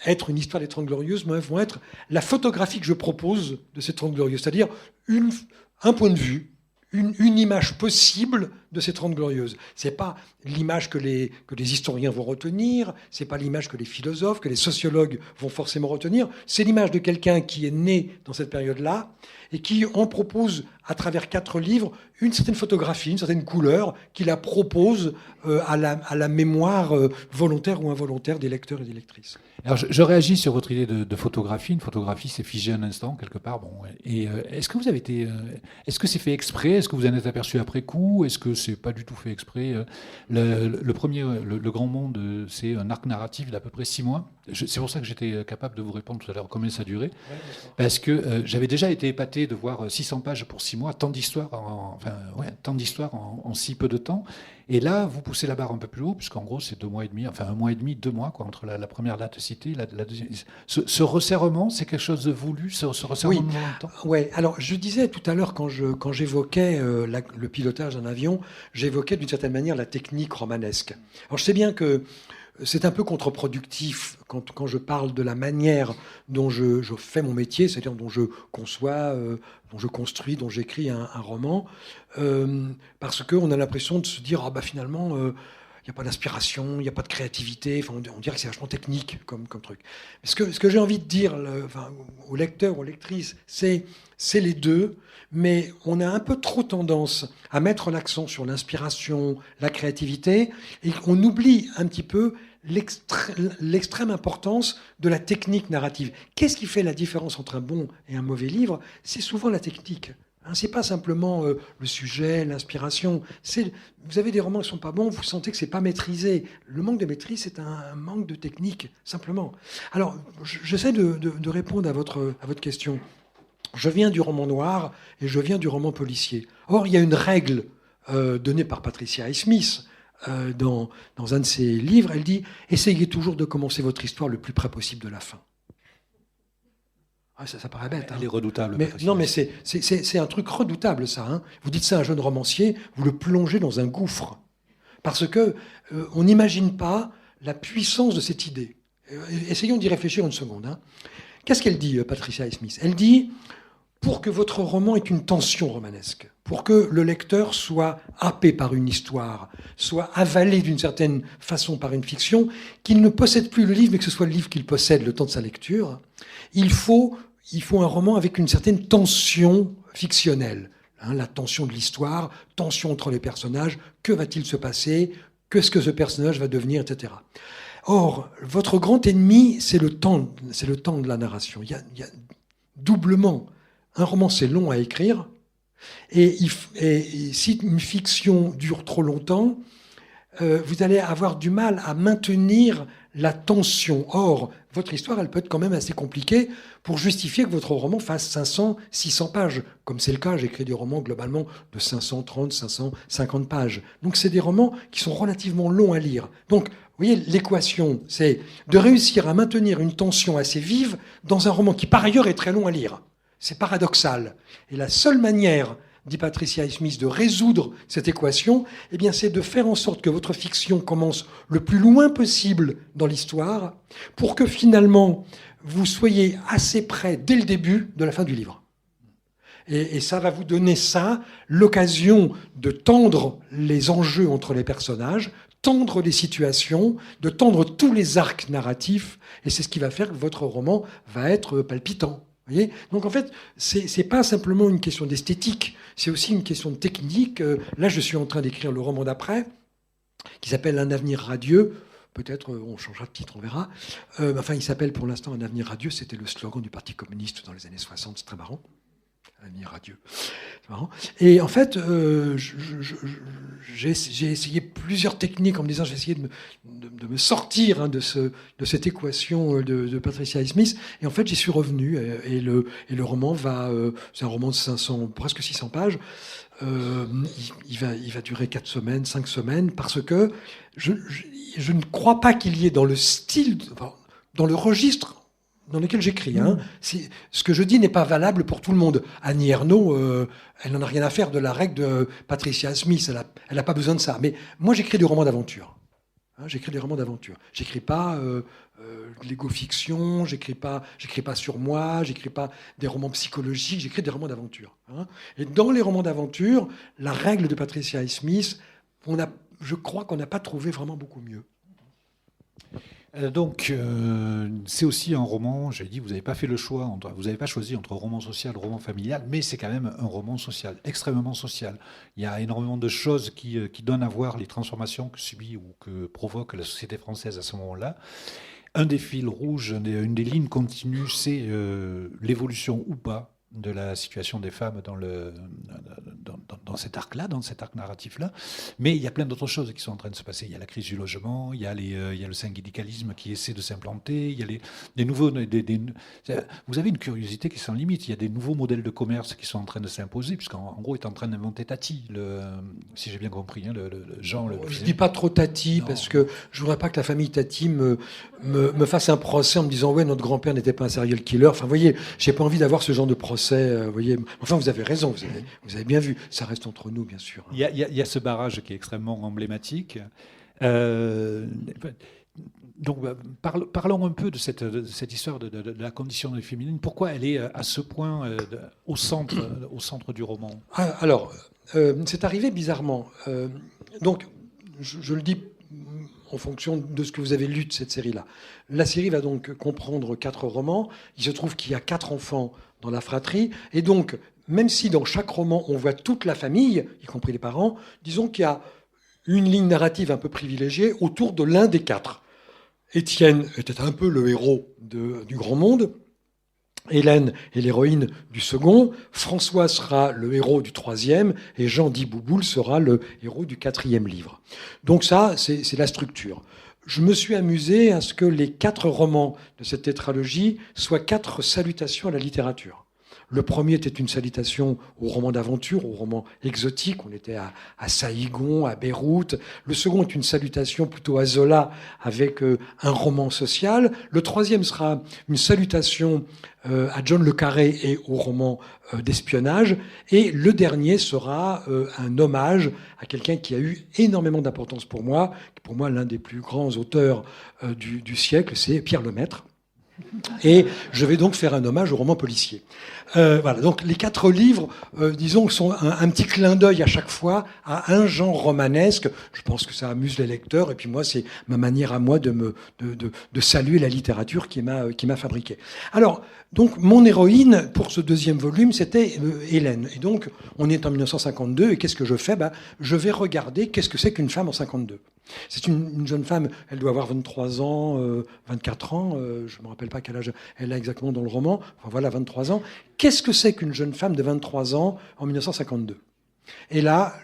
être une histoire des 30 Glorieuses, mais vont être la photographie que je propose de ces 30 Glorieuses. C'est-à-dire un point de vue, une image possible de ces 30 Glorieuses. C'est pas l'image que les historiens vont retenir, c'est pas l'image que les philosophes, que les sociologues vont forcément retenir, c'est l'image de quelqu'un qui est né dans cette période-là et qui en propose, à travers 4 livres, une certaine photographie, une certaine couleur, qui la propose à la mémoire volontaire ou involontaire des lecteurs et des lectrices. Alors, je réagis sur votre idée de photographie. Une photographie, c'est figé un instant, quelque part. Bon, et est-ce que vous avez été... est-ce que c'est fait exprès? Est-ce que vous en êtes aperçu après coup? Est-ce que c'est pas du tout fait exprès? Le premier, le Grand Monde, c'est un arc narratif d'à peu près 6 mois. C'est pour ça que j'étais capable de vous répondre tout à l'heure combien ça durait. Parce que j'avais déjà été épaté de voir 600 pages pour 6 mois, tant d'histoires en si peu de temps. Et là, vous poussez la barre un peu plus haut, puisqu'en gros, c'est 2 mois et demi, enfin 1 mois et demi, 2 mois, quoi, entre la première date citée et la deuxième. Ce resserrement, c'est quelque chose de voulu, ce resserrement de temps? Oui, alors je disais tout à l'heure, quand j'évoquais le pilotage d'un avion, j'évoquais d'une certaine manière la technique romanesque. Alors je sais bien que c'est un peu contre-productif quand je parle de la manière dont je fais mon métier, c'est-à-dire dont je conçois, dont je construis, dont j'écris un roman, parce qu'on a l'impression de se dire finalement, il n'y a pas d'inspiration, il n'y a pas de créativité, on dirait que c'est vachement technique comme truc. Mais ce que j'ai envie de dire aux lecteurs, aux lectrices, c'est les deux, mais on a un peu trop tendance à mettre l'accent sur l'inspiration, la créativité, et on oublie un petit peu l'extrême importance de la technique narrative. Qu'est-ce qui fait la différence entre un bon et un mauvais livre? C'est souvent la technique. C'est pas simplement le sujet, l'inspiration. Vous avez des romans qui sont pas bons, vous sentez que c'est pas maîtrisé. Le manque de maîtrise, c'est un manque de technique, simplement. Alors, j'essaie de répondre à votre question. Je viens du roman noir et je viens du roman policier. Or, il y a une règle donnée par Patricia Highsmith dans un de ses livres. Elle dit « Essayez toujours de commencer votre histoire le plus près possible de la fin ». Ça paraît bête. Elle est redoutable. Mais c'est un truc redoutable, ça. Vous dites ça à un jeune romancier, vous le plongez dans un gouffre. Parce que on n'imagine pas la puissance de cette idée. Essayons d'y réfléchir une seconde. Qu'est-ce qu'elle dit, Patricia Highsmith? Elle dit... Pour que votre roman ait une tension romanesque, pour que le lecteur soit happé par une histoire, soit avalé d'une certaine façon par une fiction, qu'il ne possède plus le livre, mais que ce soit le livre qu'il possède le temps de sa lecture, il faut un roman avec une certaine tension fictionnelle. La tension de l'histoire, tension entre les personnages, que va-t-il se passer, qu'est-ce que ce personnage va devenir, etc. Or, votre grand ennemi, c'est le temps de la narration. Il y a doublement. Un roman, c'est long à écrire, et si une fiction dure trop longtemps, vous allez avoir du mal à maintenir la tension. Or, votre histoire, elle peut être quand même assez compliquée pour justifier que votre roman fasse 500, 600 pages. Comme c'est le cas, j'écris des romans globalement de 530, 550 pages. Donc, c'est des romans qui sont relativement longs à lire. Donc, vous voyez, l'équation, c'est de réussir à maintenir une tension assez vive dans un roman qui, par ailleurs, est très long à lire. C'est paradoxal. Et la seule manière, dit Patricia Highsmith, de résoudre cette équation, eh bien, c'est de faire en sorte que votre fiction commence le plus loin possible dans l'histoire pour que finalement vous soyez assez près dès le début de la fin du livre. Et ça va vous donner l'occasion de tendre les enjeux entre les personnages, tendre les situations, de tendre tous les arcs narratifs, et c'est ce qui va faire que votre roman va être palpitant. Voyez, donc en fait, c'est pas simplement une question d'esthétique, c'est aussi une question de technique. Là, je suis en train d'écrire le roman d'après, qui s'appelle Un avenir radieux. Peut-être on changera de titre, on verra. Enfin, il s'appelle pour l'instant Un avenir radieux. C'était le slogan du Parti communiste dans les années 60. C'est très marrant. Un avenir radieux. C'est marrant. Et en fait, j'ai essayé plusieurs techniques en me disant, j'ai essayé de me sortir de cette équation de Patricia Highsmith. Et en fait, j'y suis revenu. Et le roman c'est un roman de 500, presque 600 pages. Il va durer 4 semaines, 5 semaines, parce que je ne crois pas qu'il y ait dans le style, dans le registre dans lequel j'écris. Ce que je dis n'est pas valable pour tout le monde. Annie Ernaux, elle n'en a rien à faire de la règle de Patricia Highsmith. Elle n'a pas besoin de ça. Mais moi, j'écris des romans d'aventure. J'écris des romans d'aventure. J'écris pas de l'égo-fiction, j'écris pas sur moi, j'écris pas des romans psychologiques, j'écris des romans d'aventure. Et dans les romans d'aventure, la règle de Patricia Highsmith, je crois qu'on n'a pas trouvé vraiment beaucoup mieux. Donc, c'est aussi un roman, j'ai dit, vous n'avez pas fait le choix, vous n'avez pas choisi entre roman social et roman familial, mais c'est quand même un roman social, extrêmement social. Il y a énormément de choses qui donnent à voir les transformations que subit ou que provoque la société française à ce moment-là. Un des fils rouges, une des lignes continues, c'est l'évolution ou pas de la situation des femmes dans cet arc-là, dans cet arc narratif-là. Mais il y a plein d'autres choses qui sont en train de se passer. Il y a la crise du logement, il y a le syndicalisme qui essaie de s'implanter, il y a des nouveaux... vous avez une curiosité qui est sans limite. Il y a des nouveaux modèles de commerce qui sont en train de s'imposer, puisqu'en gros, il est en train d'inventer Tati, si j'ai bien compris, le Jean... Je ne dis pas trop Tati, parce que je ne voudrais pas que la famille Tati me fasse un procès en me disant « Ouais, notre grand-père n'était pas un serial killer ». Enfin, vous voyez, je n'ai pas envie d'avoir ce genre de procès. Voyez. Enfin, vous avez raison, vous avez bien vu. Ça reste entre nous, bien sûr. Il y a ce barrage qui est extrêmement emblématique. Donc, parlons un peu de cette histoire de la condition féminine. Pourquoi elle est à ce point au centre du roman ? Alors, c'est arrivé bizarrement. Donc, je le dis en fonction de ce que vous avez lu de cette série-là. La série va donc comprendre 4 romans. Il se trouve qu'il y a 4 enfants dans la fratrie. Et donc, même si dans chaque roman, on voit toute la famille, y compris les parents, disons qu'il y a une ligne narrative un peu privilégiée autour de l'un des 4. Étienne était un peu le héros du grand monde. Hélène est l'héroïne du second. François sera le héros du 3e. Et Jean dit Bouboule sera le héros du 4e livre. Donc ça, c'est la structure. Je me suis amusé à ce que les 4 romans de cette tétralogie soient 4 salutations à la littérature. Le premier était une salutation au roman d'aventure, au roman exotique. On était à Saïgon, à Beyrouth. Le second est une salutation plutôt à Zola avec un roman social. Le troisième sera une salutation à John le Carré et au roman d'espionnage. Et le dernier sera un hommage à quelqu'un qui a eu énormément d'importance pour moi l'un des plus grands auteurs du siècle, c'est Pierre Lemaître. Et je vais donc faire un hommage au roman policier. Voilà, donc les 4 livres, disons, sont un petit clin d'œil à chaque fois à un genre romanesque. Je pense que ça amuse les lecteurs, et puis moi, c'est ma manière à moi de saluer la littérature qui m'a fabriqué. Alors, donc, mon héroïne, pour ce 2e volume, c'était Hélène. Et donc, on est en 1952, et qu'est-ce que je fais ? Je vais regarder qu'est-ce que c'est qu'une femme en 52. C'est une jeune femme, elle doit avoir 23 ans, 24 ans, je ne me rappelle pas quel âge elle a exactement dans le roman, enfin voilà, 23 ans. Qu'est-ce que c'est qu'une jeune femme de 23 ans en 1952 ? Et là,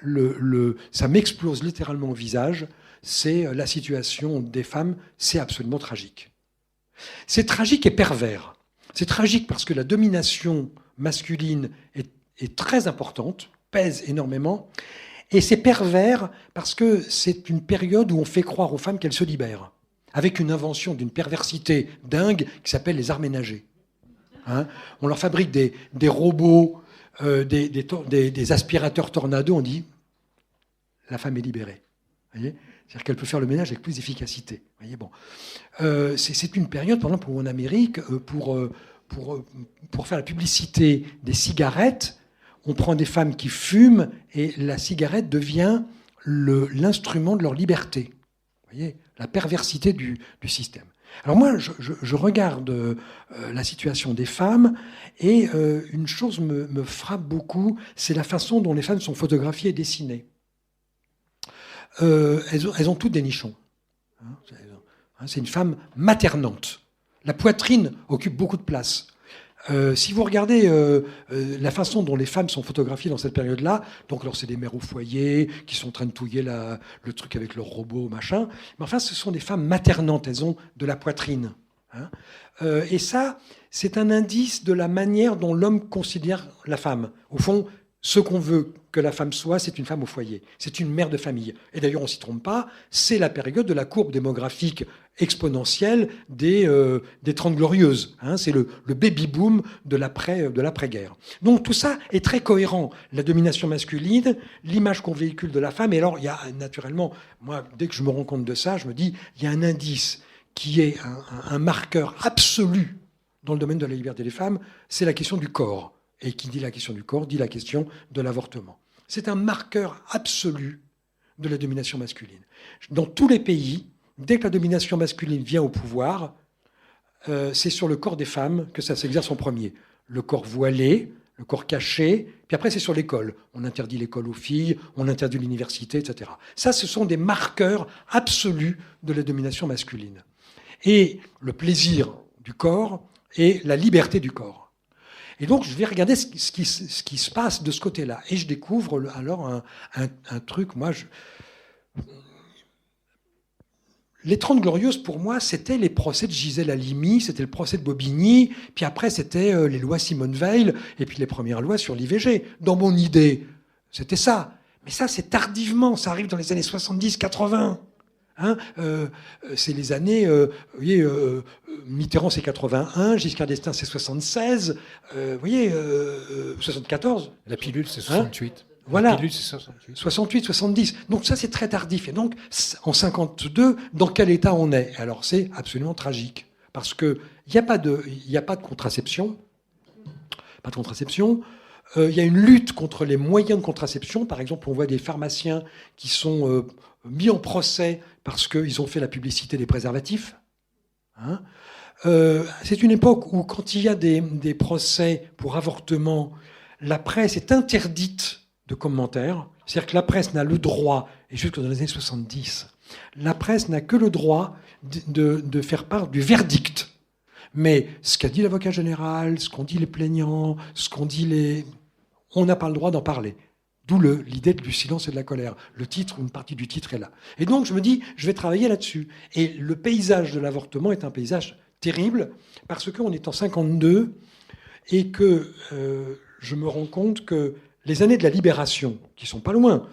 ça m'explose littéralement au visage, c'est la situation des femmes, c'est absolument tragique. C'est tragique et pervers. C'est tragique parce que la domination masculine est très importante, pèse énormément, et c'est pervers parce que c'est une période où on fait croire aux femmes qu'elles se libèrent, avec une invention d'une perversité dingue qui s'appelle les arts ménagers. Hein, on leur fabrique des robots, des aspirateurs tornado, on dit la femme est libérée. Voyez, c'est-à-dire qu'elle peut faire le ménage avec plus d'efficacité. Voyez, bon. C'est une période, par exemple, où en Amérique, pour faire la publicité des cigarettes, on prend des femmes qui fument et la cigarette devient l'instrument de leur liberté. Vous voyez, la perversité du système. Alors moi, je regarde la situation des femmes et une chose me frappe beaucoup, c'est la façon dont les femmes sont photographiées et dessinées. Elles ont toutes des nichons. C'est une femme maternante. La poitrine occupe beaucoup de place. Si vous regardez la façon dont les femmes sont photographiées dans cette période-là, donc alors c'est des mères au foyer qui sont en train de touiller le truc avec leur robot, machin, mais enfin ce sont des femmes maternantes, elles ont de la poitrine. Hein. Et ça, c'est un indice de la manière dont l'homme considère la femme. Au fond, ce qu'on veut que la femme soit, c'est une femme au foyer, c'est une mère de famille. Et d'ailleurs, on ne s'y trompe pas, c'est la période de la courbe démographique exponentielle des 30 glorieuses. Hein, c'est le baby-boom de l'après-guerre. Donc tout ça est très cohérent. La domination masculine, l'image qu'on véhicule de la femme. Et alors, il y a naturellement, moi, dès que je me rends compte de ça, je me dis, il y a un indice qui est un marqueur absolu dans le domaine de la liberté des femmes, c'est la question du corps. Et qui dit la question du corps, dit la question de l'avortement. C'est un marqueur absolu de la domination masculine. Dans tous les pays, dès que la domination masculine vient au pouvoir, c'est sur le corps des femmes que ça s'exerce en premier. Le corps voilé, le corps caché, puis après c'est sur l'école. On interdit l'école aux filles, on interdit l'université, etc. Ça, ce sont des marqueurs absolus de la domination masculine. Et le plaisir du corps et la liberté du corps. Et donc, je vais regarder ce qui se passe de ce côté-là. Et je découvre alors un truc. Moi, les 30 Glorieuses, pour moi, c'était les procès de Gisèle Halimi, c'était le procès de Bobigny, puis après, c'était les lois Simone Veil, et puis les premières lois sur l'IVG. Dans mon idée, c'était ça. Mais ça, c'est tardivement. Ça arrive dans les années 70-80. Hein, c'est les années, vous voyez, Mitterrand c'est 81, Giscard d'Estaing c'est 76, vous voyez, 74. La pilule c'est 68. Hein, voilà. La pilule c'est 68. 68, 70. Donc ça c'est très tardif. Et donc en 52, dans quel état on est ? Alors c'est absolument tragique parce que il n'y a pas de contraception, pas de contraception. Il y a une lutte contre les moyens de contraception. Par exemple, on voit des pharmaciens qui sont mis en procès parce qu'ils ont fait la publicité des préservatifs. Hein, c'est une époque où, quand il y a des procès pour avortement, la presse est interdite de commentaires. C'est-à-dire que la presse n'a le droit, et jusque dans les années 70, la presse n'a que le droit de faire part du verdict. Mais ce qu'a dit l'avocat général, ce qu'ont dit les plaignants, ce qu'ont dit on n'a pas le droit d'en parler. D'où l'idée du silence et de la colère. Le titre, une partie du titre est là. Et donc, je me dis, je vais travailler là-dessus. Et le paysage de l'avortement est un paysage terrible, parce qu'on est en 52, et que je me rends compte que les années de la libération, qui sont pas loin,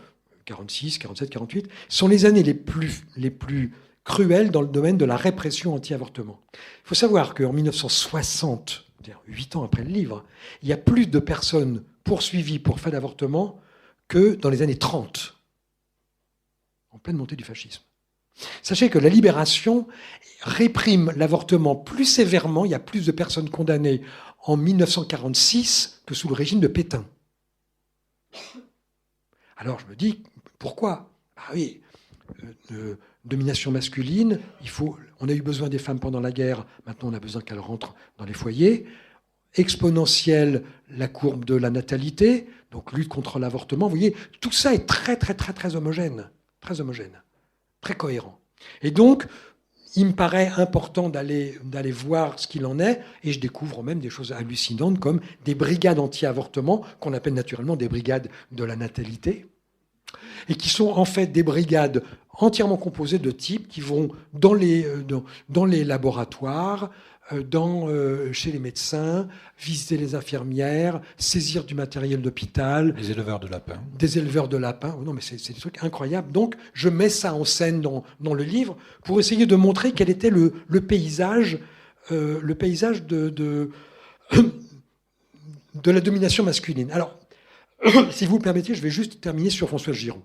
46, 47, 48, sont les années les plus cruelles dans le domaine de la répression anti-avortement. Il faut savoir qu'en 1960, c'est-à-dire 8 ans après le livre, il y a plus de personnes poursuivies pour fait d'avortement que dans les années 30, en pleine montée du fascisme. Sachez que la Libération réprime l'avortement plus sévèrement, il y a plus de personnes condamnées en 1946 que sous le régime de Pétain. Alors je me dis, pourquoi ? Ah oui, domination masculine, on a eu besoin des femmes pendant la guerre, maintenant on a besoin qu'elles rentrent dans les foyers. Exponentielle, la courbe de la natalité, donc lutte contre l'avortement. Vous voyez, tout ça est très, très, très, très homogène, très cohérent. Et donc, il me paraît important d'aller voir ce qu'il en est, et je découvre même des choses hallucinantes comme des brigades anti-avortement, qu'on appelle naturellement des brigades de la natalité, et qui sont en fait des brigades entièrement composées de types qui vont dans les laboratoires, chez les médecins, visiter les infirmières, saisir du matériel d'hôpital. Les éleveurs de lapins. Des éleveurs de lapins. Oh non, mais c'est des trucs incroyables. Donc, je mets ça en scène dans le livre pour essayer de montrer quel était le paysage de la domination masculine. Alors, si vous le permettez, je vais juste terminer sur Françoise Giroud.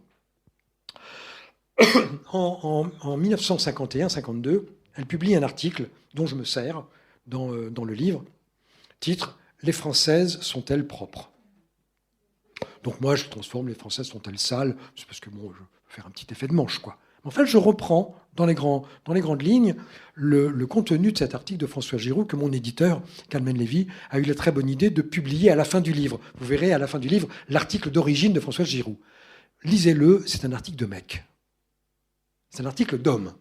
En 1951-52, elle publie un article dont je me sers dans le livre, titre « Les Françaises sont-elles propres ?» Donc moi, je transforme « Les Françaises sont-elles sales ?» C'est parce que bon, je veux faire un petit effet de manche, quoi. En fait, je reprends dans les grandes lignes le contenu de cet article de François Giroud que mon éditeur, Carmen Lévy, a eu la très bonne idée de publier à la fin du livre. Vous verrez à la fin du livre l'article d'origine de François Giroud. Lisez-le, c'est un article de mec. C'est un article d'homme.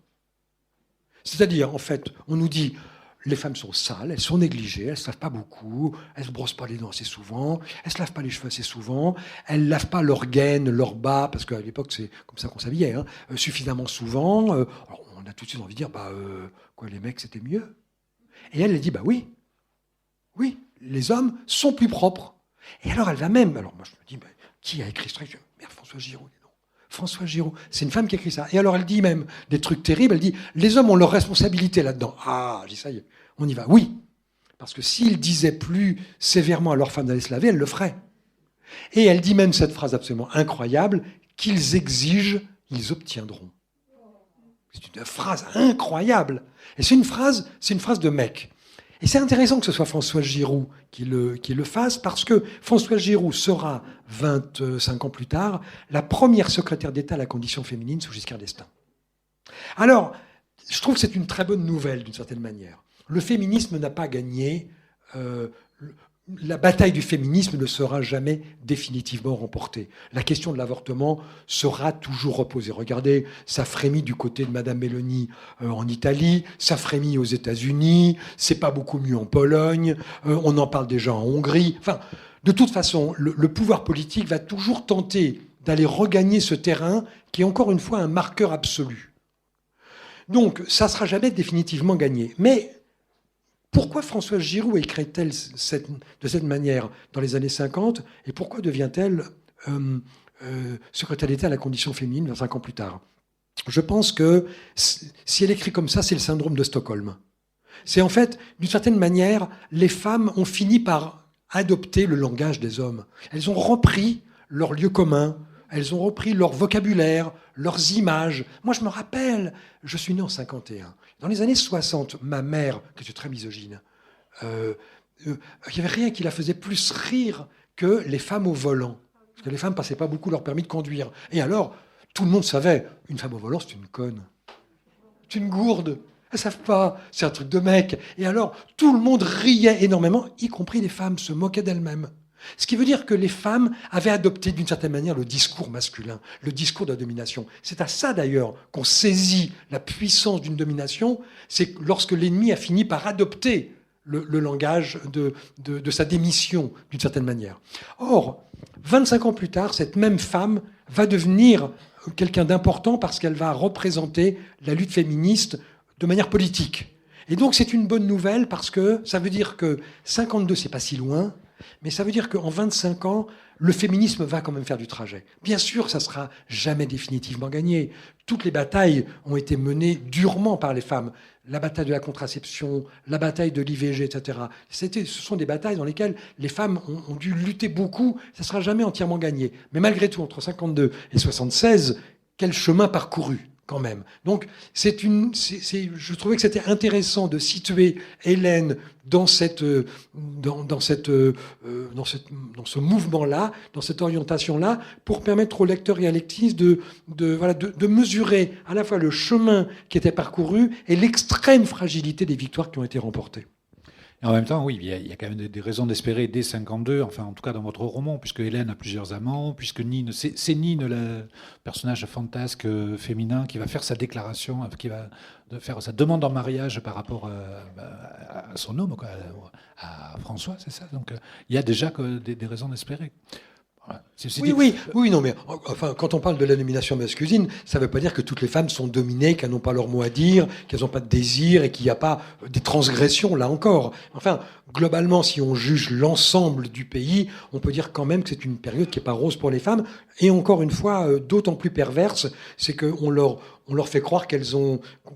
C'est-à-dire, en fait, on nous dit les femmes sont sales, elles sont négligées, elles ne se lavent pas beaucoup, elles ne se brossent pas les dents assez souvent, elles ne se lavent pas les cheveux assez souvent, elles ne lavent pas leurs gaines, leurs bas, parce qu'à l'époque, c'est comme ça qu'on s'habillait, suffisamment souvent. Alors, on a tout de suite envie de dire, les mecs, c'était mieux. Et elle dit, oui, les hommes sont plus propres. Et alors, elle va même, alors moi je me dis, qui a écrit ce truc ? Merde, François Giroud. François Giroud, c'est une femme qui a écrit ça. Et alors elle dit même des trucs terribles, elle dit « Les hommes ont leur responsabilité là-dedans ». Ah, je dis ça y est, on y va. Oui, parce que s'ils disaient plus sévèrement à leurs femmes d'aller se laver, elles le feraient. Et elle dit même cette phrase absolument incroyable « Qu'ils exigent, ils obtiendront ». C'est une phrase incroyable. Et c'est une phrase de mec. Et c'est intéressant que ce soit François Giroud qui le fasse, parce que François Giroud sera, 25 ans plus tard, la première secrétaire d'État à la condition féminine sous Giscard d'Estaing. Alors, je trouve que c'est une très bonne nouvelle, d'une certaine manière. Le féminisme n'a pas gagné. La bataille du féminisme ne sera jamais définitivement remportée. La question de l'avortement sera toujours reposée. Regardez, ça frémit du côté de Madame Meloni en Italie, ça frémit aux États-Unis, c'est pas beaucoup mieux en Pologne, on en parle déjà en Hongrie. Enfin, de toute façon, le pouvoir politique va toujours tenter d'aller regagner ce terrain qui est encore une fois un marqueur absolu. Donc, ça ne sera jamais définitivement gagné. Mais pourquoi Françoise Giroud écrit-elle de cette manière dans les années 50 et pourquoi devient-elle secrétaire d'État à la condition féminine 25 ans plus tard ? Je pense que si elle écrit comme ça, c'est le syndrome de Stockholm. C'est en fait, d'une certaine manière, les femmes ont fini par adopter le langage des hommes. Elles ont repris leur lieu commun, elles ont repris leur vocabulaire, leurs images. Moi, je me rappelle, je suis né en 51. Dans les années 60, ma mère, qui était très misogyne, il n'y avait rien qui la faisait plus rire que les femmes au volant. Parce que les femmes ne passaient pas beaucoup leur permis de conduire. Et alors, tout le monde savait, une femme au volant, c'est une conne. C'est une gourde. Elles ne savent pas, c'est un truc de mec. Et alors, tout le monde riait énormément, y compris les femmes, se moquaient d'elles-mêmes. Ce qui veut dire que les femmes avaient adopté d'une certaine manière le discours masculin, le discours de la domination. C'est à ça d'ailleurs qu'on saisit la puissance d'une domination, c'est lorsque l'ennemi a fini par adopter le langage de sa démission d'une certaine manière. Or, 25 ans plus tard, cette même femme va devenir quelqu'un d'important parce qu'elle va représenter la lutte féministe de manière politique. Et donc c'est une bonne nouvelle parce que ça veut dire que 52, c'est pas si loin, mais ça veut dire qu'en 25 ans, le féminisme va quand même faire du trajet. Bien sûr, ça ne sera jamais définitivement gagné. Toutes les batailles ont été menées durement par les femmes. La bataille de la contraception, la bataille de l'IVG, etc. Ce sont des batailles dans lesquelles les femmes ont dû lutter beaucoup. Ça ne sera jamais entièrement gagné. Mais malgré tout, entre 52 et 76, quel chemin parcouru. quand même. Donc, je trouvais que c'était intéressant de situer Hélène dans ce mouvement-là, dans cette orientation-là, pour permettre aux lecteurs et à lectrices de mesurer à la fois le chemin qui était parcouru et l'extrême fragilité des victoires qui ont été remportées. Et en même temps, oui, il y a quand même des raisons d'espérer dès 52, enfin en tout cas dans votre roman, puisque Hélène a plusieurs amants, puisque Nine, c'est Nine, le personnage fantasque féminin, qui va faire sa déclaration, qui va faire sa demande en mariage par rapport à son homme, quoi, à François, c'est ça. Donc il y a déjà des raisons d'espérer. Voilà. Oui, non, mais enfin, quand on parle de la domination masculine, ça ne veut pas dire que toutes les femmes sont dominées, qu'elles n'ont pas leur mot à dire, qu'elles n'ont pas de désir et qu'il n'y a pas des transgressions, là encore. Enfin, globalement, si on juge l'ensemble du pays, on peut dire quand même que c'est une période qui n'est pas rose pour les femmes. Et encore une fois, d'autant plus perverse, c'est qu'on leur fait croire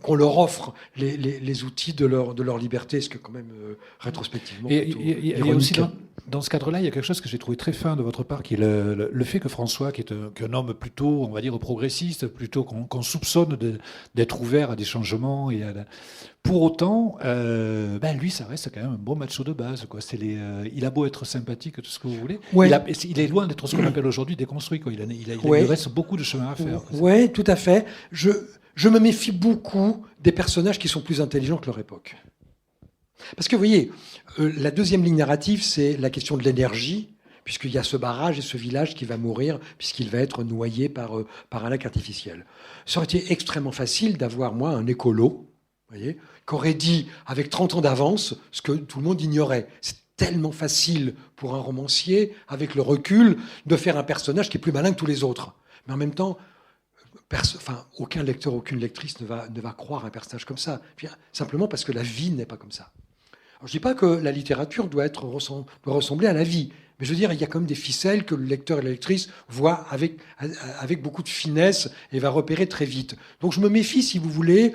qu'on leur offre les outils de leur liberté, ce que quand même, rétrospectivement... Et aussi, dans ce cadre-là, il y a quelque chose que j'ai trouvé très fin de votre part, qui est le fait que François, qui est un homme plutôt, on va dire, progressiste, plutôt qu'on soupçonne d'être ouvert à des changements. Pour autant, lui, ça reste quand même un bon macho de base, quoi. Il a beau être sympathique, tout ce que vous voulez. Ouais. Il est loin d'être ce qu'on appelle aujourd'hui déconstruit, quoi. Il reste beaucoup de chemin à faire. Oui, tout à fait. Je me méfie beaucoup des personnages qui sont plus intelligents que leur époque. Parce que, vous voyez, la deuxième ligne narrative, c'est la question de l'énergie, puisqu'il y a ce barrage et ce village qui va mourir, puisqu'il va être noyé par un lac artificiel. Ça aurait été extrêmement facile d'avoir, moi, un écolo, vous voyez, qui aurait dit, avec 30 ans d'avance, ce que tout le monde ignorait. C'est tellement facile pour un romancier, avec le recul, de faire un personnage qui est plus malin que tous les autres. Mais en même temps, aucun lecteur, aucune lectrice ne va croire un personnage comme ça. Simplement parce que la vie n'est pas comme ça. Alors, je ne dis pas que la littérature doit ressembler à la vie, mais je veux dire, il y a quand même des ficelles que le lecteur et la lectrice voient avec beaucoup de finesse et va repérer très vite. Donc je me méfie, si vous voulez,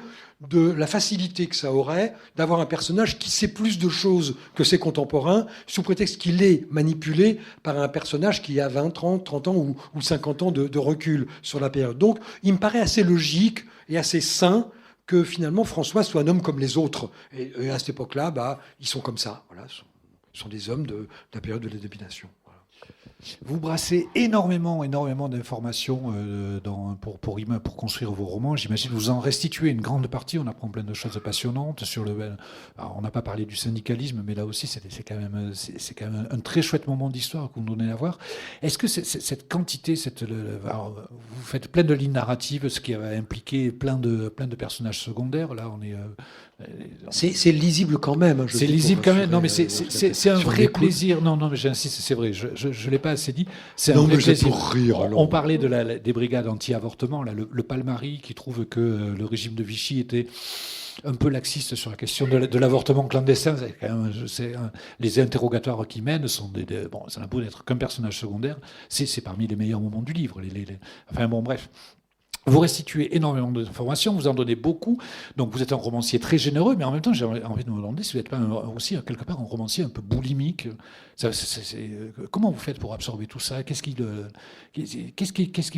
de la facilité que ça aurait d'avoir un personnage qui sait plus de choses que ses contemporains, sous prétexte qu'il est manipulé par un personnage qui a 20, 30 ans ou 50 ans de recul sur la période. Donc il me paraît assez logique et assez sain que finalement François soit un homme comme les autres. Et à cette époque-là, ils sont comme ça. Voilà, ce sont des hommes de la période de la domination. Voilà. Vous brassez énormément d'informations pour construire vos romans. J'imagine que vous en restituez une grande partie. On apprend plein de choses passionnantes Alors, on n'a pas parlé du syndicalisme, mais là aussi, c'est quand même un très chouette moment d'histoire que vous nous donnez à voir. Est-ce que cette quantité, alors, vous faites plein de lignes narratives, ce qui va impliquer plein de personnages secondaires. Là, on est c'est lisible quand même. Hein, c'est lisible quand même. Non, mais c'est un vrai plaisir. Non, mais j'insiste, c'est vrai. Je l'ai pas assez dit. C'est un vrai plaisir. Pour rire, on parlait des brigades anti-avortement, là, le Palmari qui trouve que le régime de Vichy était un peu laxiste sur la question de l'avortement clandestin. Les interrogatoires qui mènent sont ça n'a beau n'être qu'un personnage secondaire, c'est parmi les meilleurs moments du livre. Enfin bon, bref. Vous restituez énormément d'informations, vous en donnez beaucoup, donc vous êtes un romancier très généreux, mais en même temps, j'ai envie de me demander si vous n'êtes pas aussi, quelque part, un romancier un peu boulimique. Comment vous faites pour absorber tout ça ? Qu'est-ce qui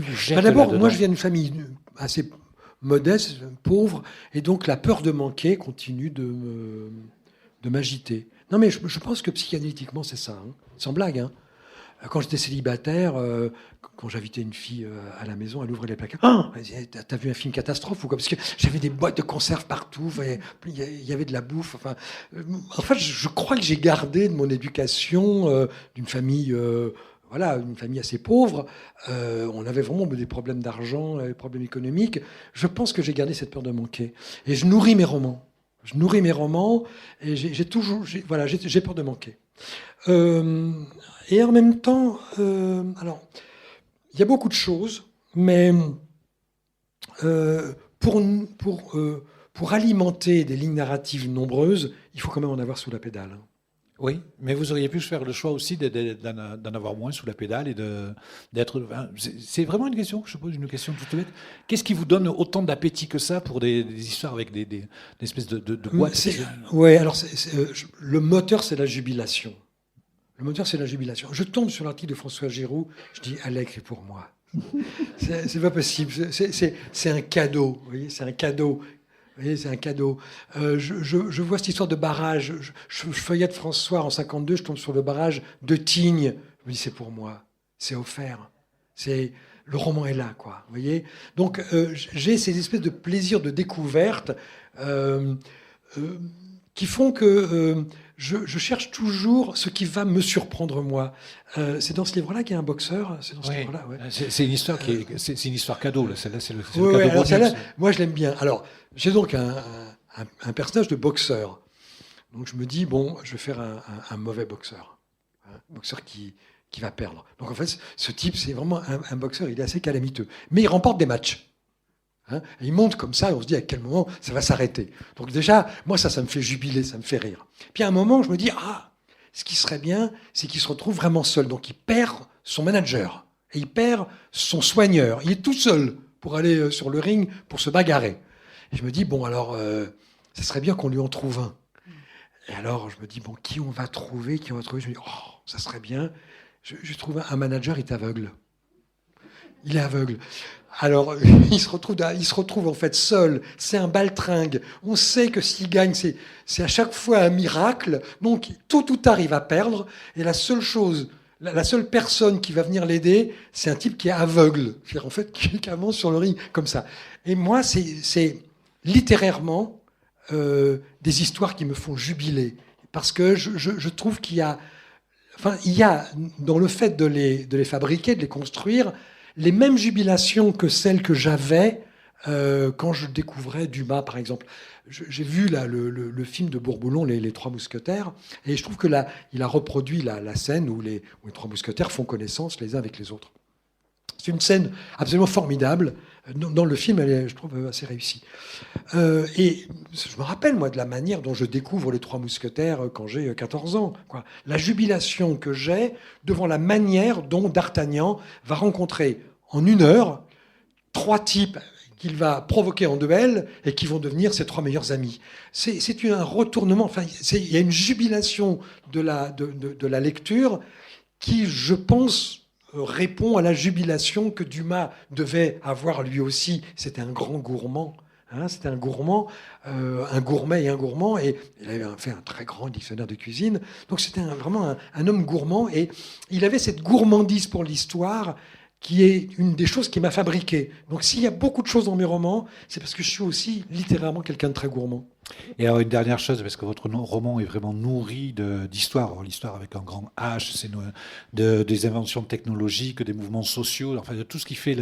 vous jette D'abord, moi, je viens d'une famille assez modeste, pauvre, et donc la peur de manquer continue de m'agiter. Non, mais je pense que psychanalytiquement, c'est ça, hein, sans blague, hein. Quand j'étais célibataire, quand j'invitais une fille à la maison, elle ouvrait les placards. Ah, t'as vu un film catastrophe ou quoi ? Parce que j'avais des boîtes de conserve partout, il y avait de la bouffe. En fait, je crois que j'ai gardé de mon éducation d'une famille, une famille assez pauvre. On avait vraiment des problèmes d'argent, des problèmes économiques. Je pense que j'ai gardé cette peur de manquer. Et je nourris mes romans. Et j'ai peur de manquer. Et en même temps, alors, il y a beaucoup de choses, mais pour alimenter des lignes narratives nombreuses, il faut quand même en avoir sous la pédale. Oui, mais vous auriez pu faire le choix aussi d'en avoir moins sous la pédale et d'être. C'est vraiment une question que je pose, une question toute bête. Qu'est-ce qui vous donne autant d'appétit que ça pour des histoires avec des espèces de boîtes ? Oui, alors le moteur, c'est la jubilation. Je tombe sur l'article de François Giroud, je dis « Elle a écrit pour moi ». C'est pas possible. C'est un cadeau. Vous voyez, c'est un cadeau. Vous voyez, c'est un cadeau. Je vois cette histoire de barrage. Je feuillette François en 52, je tombe sur le barrage de Tignes. Je me dis, c'est pour moi. C'est offert. Le roman est là, quoi. Vous voyez. Donc, j'ai ces espèces de plaisirs de découverte qui font que je cherche toujours ce qui va me surprendre moi. C'est dans ce livre-là qu'il y a un boxeur. C'est dans ce livre-là. Ouais. C'est une histoire c'est une histoire cadeau. Là. Celle-là, c'est le Ouais, cadeau bonus. moi, je l'aime bien. Alors, j'ai donc un personnage de boxeur. Donc, je me dis, bon, je vais faire un mauvais boxeur. Un boxeur qui va perdre. Donc, en fait, ce type, c'est vraiment un boxeur, il est assez calamiteux. Mais il remporte des matchs. Et il monte comme ça, et on se dit à quel moment ça va s'arrêter. Donc déjà, moi, ça me fait jubiler, ça me fait rire. Puis à un moment, je me dis, ce qui serait bien, c'est qu'il se retrouve vraiment seul. Donc il perd son manager, et il perd son soigneur. Il est tout seul pour aller sur le ring, pour se bagarrer. Et je me dis, bon, alors, ça serait bien qu'on lui en trouve un. Et alors, je me dis, bon, qui on va trouver, Je me dis, ça serait bien. Je trouve un manager, il est aveugle. Il est aveugle. Alors, il se retrouve en fait seul. C'est un baltringue. On sait que s'il gagne, c'est à chaque fois un miracle. Donc, tôt ou tard, il va perdre. Et la seule chose, la seule personne qui va venir l'aider, c'est un type qui est aveugle. C'est-à-dire, en fait, qui avance sur le ring comme ça. Et moi, c'est littérairement des histoires qui me font jubiler. Parce que je trouve qu'il y a dans le fait de les fabriquer, de les construire, les mêmes jubilations que celles que j'avais quand je découvrais Dumas, par exemple. J'ai vu là, le film de Bourboulon, les Trois Mousquetaires, et je trouve que là, il a reproduit la scène où les Trois Mousquetaires font connaissance les uns avec les autres. C'est une scène absolument formidable. Dans le film, elle est, je trouve, assez réussie. Et je me rappelle, moi, de la manière dont je découvre les Trois Mousquetaires quand j'ai 14 ans. Quoi. La jubilation que j'ai devant la manière dont D'Artagnan va rencontrer en 1 heure 3 types qu'il va provoquer en duel et qui vont devenir ses 3 meilleurs amis. C'est un retournement. Enfin, il y a une jubilation de la lecture qui, je pense, répond à la jubilation que Dumas devait avoir lui aussi. C'était un grand gourmand. C'était un gourmand, un gourmet et un gourmand, et il avait fait un très grand dictionnaire de cuisine. Donc c'était vraiment un homme gourmand, et il avait cette gourmandise pour l'histoire qui est une des choses qui m'a fabriqué. Donc s'il y a beaucoup de choses dans mes romans, c'est parce que je suis aussi littéralement quelqu'un de très gourmand. Et alors une dernière chose, parce que votre roman est vraiment nourri d'histoire. Alors l'histoire avec un grand H, c'est des inventions technologiques, des mouvements sociaux, enfin de tout ce qui fait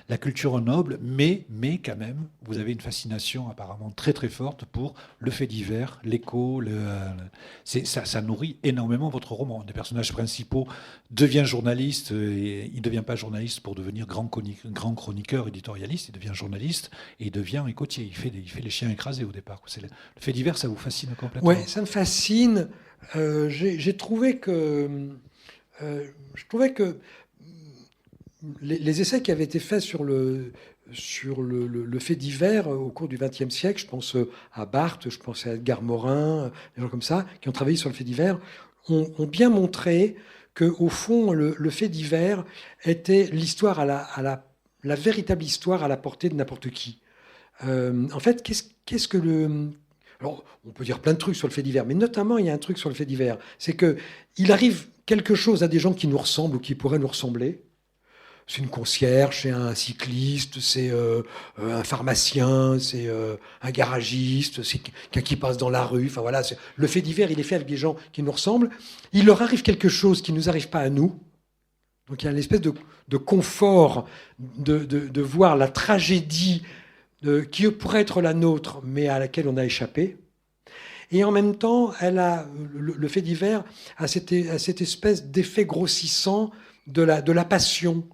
la culture noble, mais quand même, vous avez une fascination apparemment très très forte pour le fait divers, l'écho, ça nourrit énormément votre roman. Un des personnages principaux devient journaliste, et il ne devient pas journaliste pour devenir grand chroniqueur, éditorialiste, il devient journaliste et il devient écoutier, il fait les chiens écrasés au départ. Le fait divers, ça vous fascine complètement? Oui, ça me fascine. J'ai trouvé que... les essais qui avaient été faits sur le fait divers au cours du XXe siècle, je pense à Barthes, je pense à Edgar Morin, des gens comme ça, qui ont travaillé sur le fait divers, ont bien montré qu'au fond, le fait divers était l'histoire la véritable histoire à la portée de n'importe qui. En fait, qu'est-ce que le... Alors, on peut dire plein de trucs sur le fait divers, mais notamment, il y a un truc sur le fait divers. C'est qu'il arrive quelque chose à des gens qui nous ressemblent ou qui pourraient nous ressembler. C'est une concierge, c'est un cycliste, c'est un pharmacien, c'est un garagiste, c'est quelqu'un qui passe dans la rue. Enfin, voilà, le fait divers, il est fait avec des gens qui nous ressemblent. Il leur arrive quelque chose qui ne nous arrive pas à nous. Donc, il y a une espèce de confort de voir la tragédie qui pourrait être la nôtre, mais à laquelle on a échappé. Et en même temps, le fait divers a cette espèce d'effet grossissant de la passion,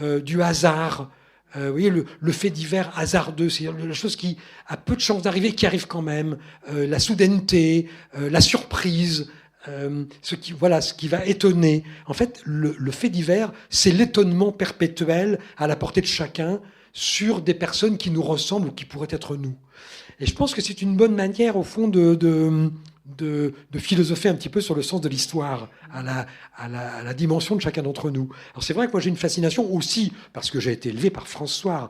du hasard. Vous voyez, le fait divers hasardeux, c'est la chose qui a peu de chances d'arriver, qui arrive quand même. La soudaineté, la surprise, ce qui va étonner. En fait, le fait divers, c'est l'étonnement perpétuel à la portée de chacun, sur des personnes qui nous ressemblent ou qui pourraient être nous. Et je pense que c'est une bonne manière, au fond, de de philosopher un petit peu sur le sens de l'histoire, à la dimension de chacun d'entre nous. Alors c'est vrai que moi j'ai une fascination aussi, parce que j'ai été élevé par France Soir.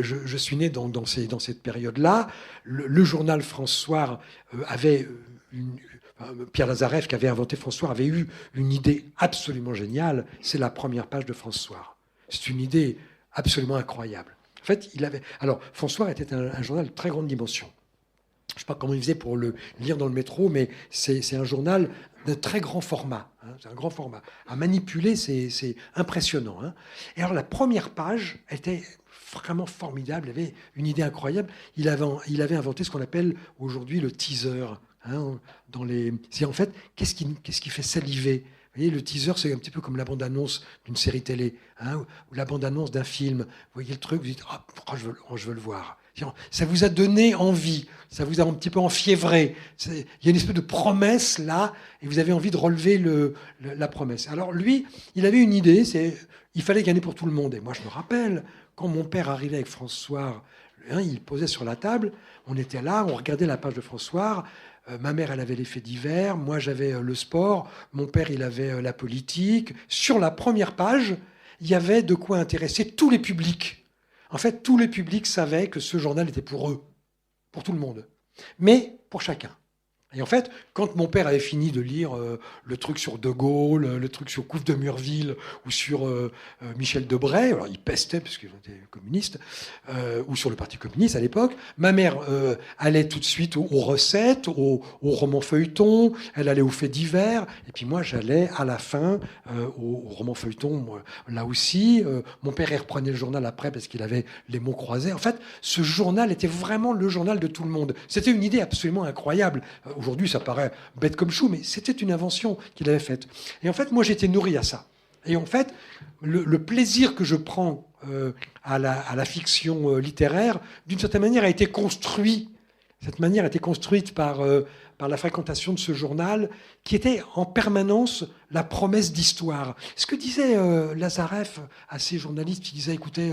Je suis né dans cette période-là. Le journal France Soir avait... Pierre Lazareff, qui avait inventé France Soir, avait eu une idée absolument géniale. C'est la première page de France Soir. C'est une idée absolument incroyable. En fait, alors, France Soir était un journal de très grande dimension. Je ne sais pas comment il faisait pour le lire dans le métro, mais c'est un journal de très grand format. C'est un grand format. À manipuler, c'est impressionnant. Et alors, la première page était vraiment formidable. Il avait une idée incroyable. Il avait inventé ce qu'on appelle aujourd'hui le teaser. C'est en fait, qu'est-ce qui fait saliver? Vous voyez, le teaser, c'est un petit peu comme la bande-annonce d'une série télé, ou la bande-annonce d'un film. Vous voyez le truc, vous dites, pourquoi je veux le voir? Ça vous a donné envie, ça vous a un petit peu enfiévré. Il y a une espèce de promesse là, et vous avez envie de relever la promesse. Alors lui, il avait une idée, il fallait gagner pour tout le monde. Et moi, je me rappelle, quand mon père arrivait avec France Soir, il posait sur la table, on était là, on regardait la page de France Soir. Ma mère, elle avait les faits divers, moi j'avais le sport, mon père, il avait la politique. Sur la première page, il y avait de quoi intéresser tous les publics. En fait, tous les publics savaient que ce journal était pour eux, pour tout le monde, mais pour chacun. Et en fait, quand mon père avait fini de lire le truc sur De Gaulle, le truc sur Couve de Murville ou sur Michel Debré, alors il pestait parce qu'ils étaient communistes, ou sur le Parti communiste à l'époque, ma mère allait tout de suite aux recettes, aux romans feuilletons, elle allait aux faits divers, et puis moi j'allais à la fin aux romans feuilletons, là aussi. Mon père il reprenait le journal après parce qu'il avait les mots croisés. En fait, ce journal était vraiment le journal de tout le monde. C'était une idée absolument incroyable. Aujourd'hui, ça paraît bête comme chou, mais c'était une invention qu'il avait faite. Et en fait, moi, j'étais nourri à ça. Et en fait, le plaisir que je prends à la fiction littéraire, d'une certaine manière, a été construit. Cette manière a été construite par la fréquentation de ce journal, qui était en permanence la promesse d'histoire. Ce que disait Lazareff à ces journalistes qui disaient, écoutez,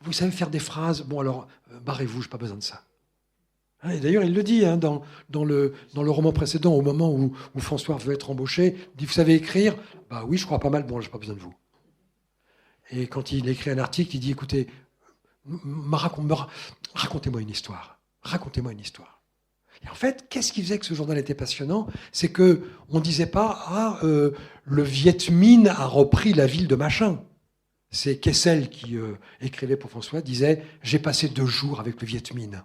vous savez faire des phrases, bon alors, barrez-vous, je n'ai pas besoin de ça. Et d'ailleurs, il le dit dans le roman précédent, au moment où François veut être embauché, il dit, vous savez écrire? Bah oui, je crois pas mal, bon, j'ai pas besoin de vous. Et quand il écrit un article, il dit, écoutez, racontez-moi une histoire. Racontez-moi une histoire. Et en fait, qu'est-ce qui faisait que ce journal était passionnant? C'est qu'on ne disait pas, le Viet Minh a repris la ville de machin. C'est Kessel qui écrivait pour François, disait, j'ai passé 2 jours avec le Viet Minh.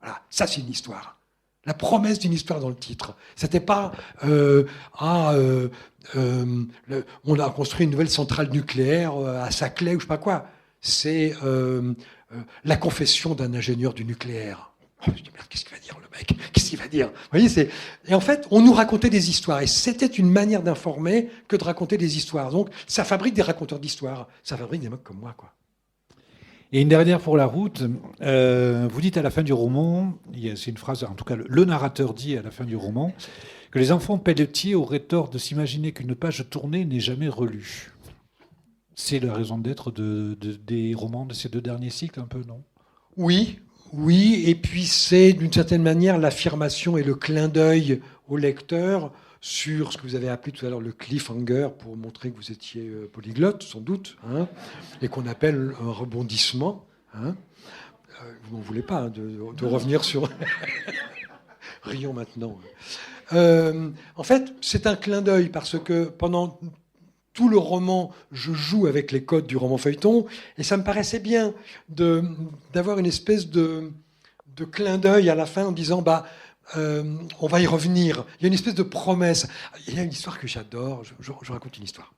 Voilà, ça c'est une histoire. La promesse d'une histoire dans le titre. C'était pas on a construit une nouvelle centrale nucléaire à Saclay ou je sais pas quoi. C'est la confession d'un ingénieur du nucléaire. Je me dis, merde, qu'est-ce qu'il va dire le mec? Qu'est-ce qu'il va dire? Vous voyez, et en fait, on nous racontait des histoires. Et c'était une manière d'informer que de raconter des histoires. Donc, ça fabrique des raconteurs d'histoires. Ça fabrique des mecs comme moi, quoi. Et une dernière pour la route, vous dites à la fin du roman, c'est une phrase, en tout cas le narrateur dit à la fin du roman, que les enfants Pelletier auraient tort de s'imaginer qu'une page tournée n'est jamais relue. C'est la raison d'être des romans de ces 2 derniers cycles, un peu, non? Oui, et puis c'est d'une certaine manière l'affirmation et le clin d'œil au lecteur sur ce que vous avez appelé tout à l'heure le cliffhanger, pour montrer que vous étiez polyglotte, sans doute, et qu'on appelle un rebondissement. Vous n'en voulez pas de revenir sur... Rions maintenant. En fait, c'est un clin d'œil, parce que pendant tout le roman, je joue avec les codes du roman feuilleton, et ça me paraissait bien d'avoir une espèce de clin d'œil à la fin en disant... on va y revenir. Il y a une espèce de promesse. Il y a une histoire que j'adore. Je raconte une histoire.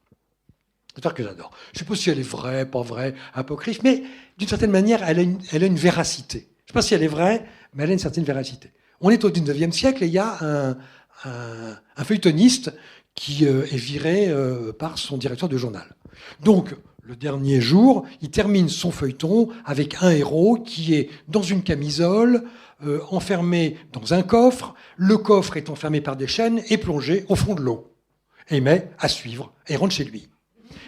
Une histoire que j'adore. Je ne sais pas si elle est vraie, pas vraie, apocryphe, mais d'une certaine manière, elle a une véracité. Je ne sais pas si elle est vraie, mais elle a une certaine véracité. On est au 19e siècle et il y a un feuilletoniste qui est viré par son directeur de journal. Donc, le dernier jour, il termine son feuilleton avec un héros qui est dans une camisole, enfermé dans un coffre. Le coffre est enfermé par des chaînes et plongé au fond de l'eau. Et met à suivre et rentre chez lui.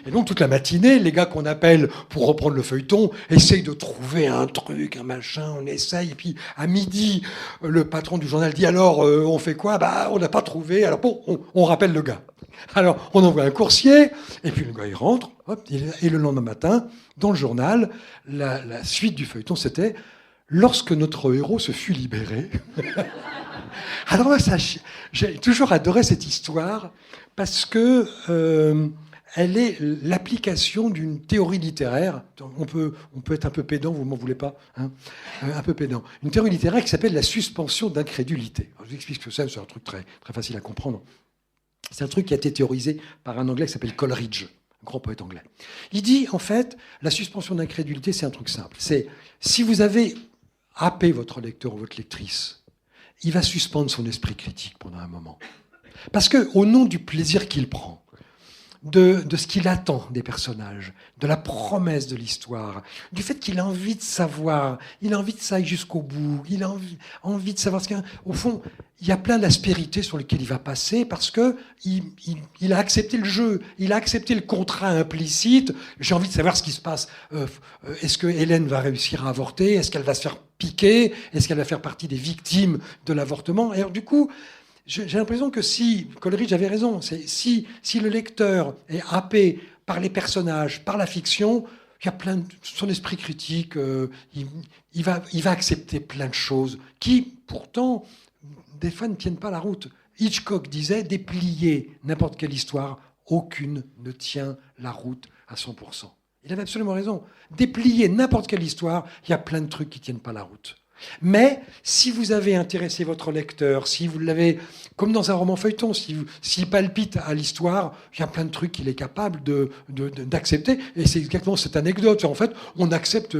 Et donc, toute la matinée, les gars qu'on appelle pour reprendre le feuilleton essayent de trouver un truc, un machin, on essaye. Et puis, à midi, le patron du journal dit, alors, on fait quoi? Bah, on n'a pas trouvé. Alors, bon, on rappelle le gars. Alors, on envoie un coursier, et puis le gars, il rentre. Hop, et le lendemain matin, dans le journal, la suite du feuilleton, c'était « Lorsque notre héros se fut libéré ». Alors, moi, j'ai toujours adoré cette histoire, parce que elle est l'application d'une théorie littéraire. On peut être un peu pédant, vous m'en voulez pas, hein, un peu pédant. Une théorie littéraire qui s'appelle la suspension d'incrédulité. Je vous explique ce que c'est un truc très, très facile à comprendre. C'est un truc qui a été théorisé par un Anglais qui s'appelle Coleridge, un grand poète anglais. Il dit, en fait, la suspension d'incrédulité, c'est un truc simple. C'est, si vous avez happé votre lecteur ou votre lectrice, il va suspendre son esprit critique pendant un moment. Parce qu'au nom du plaisir qu'il prend, de ce qu'il attend des personnages, de la promesse de l'histoire, du fait qu'il a envie de savoir, il a envie que ça aille jusqu'au bout, il a envie de savoir ce qu'il y a. Au fond, il y a plein d'aspérités sur lesquelles il va passer parce que il a accepté le jeu, il a accepté le contrat implicite. J'ai envie de savoir ce qui se passe. Est-ce que Hélène va réussir à avorter? Est-ce qu'elle va se faire piquer? Est-ce qu'elle va faire partie des victimes de l'avortement? Et alors, du coup, j'ai l'impression que si, Coleridge avait raison, si le lecteur est happé par les personnages, par la fiction, il y a plein de, son esprit critique, il va accepter plein de choses qui, pourtant, des fois ne tiennent pas la route. Hitchcock disait, déplier n'importe quelle histoire, aucune ne tient la route à 100%. Il avait absolument raison. Déplier n'importe quelle histoire, il y a plein de trucs qui ne tiennent pas la route. Mais si vous avez intéressé votre lecteur, si vous l'avez, comme dans un roman feuilleton, s'il palpite à l'histoire, il y a plein de trucs qu'il est capable d'accepter. Et c'est exactement cette anecdote. En fait, on accepte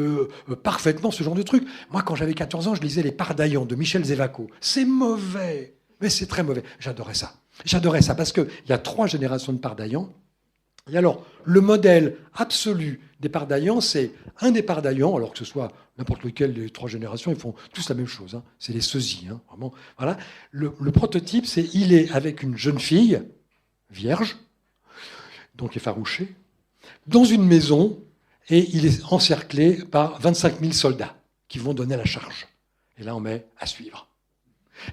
parfaitement ce genre de truc. Moi, quand j'avais 14 ans, je lisais Les Pardaillants de Michel Zévaco. C'est mauvais, mais c'est très mauvais. J'adorais ça. J'adorais ça parce qu'il y a 3 générations de Pardaillants. Et alors, le modèle absolu des Pardaillants, c'est un des Pardaillants, alors que ce soit n'importe lequel des 3 générations, ils font tous la même chose. Hein. C'est les sosies, hein, vraiment. Voilà. Le prototype, c'est il est avec une jeune fille, vierge, donc effarouchée, dans une maison, et il est encerclé par 25 000 soldats qui vont donner la charge. Et là, on met à suivre.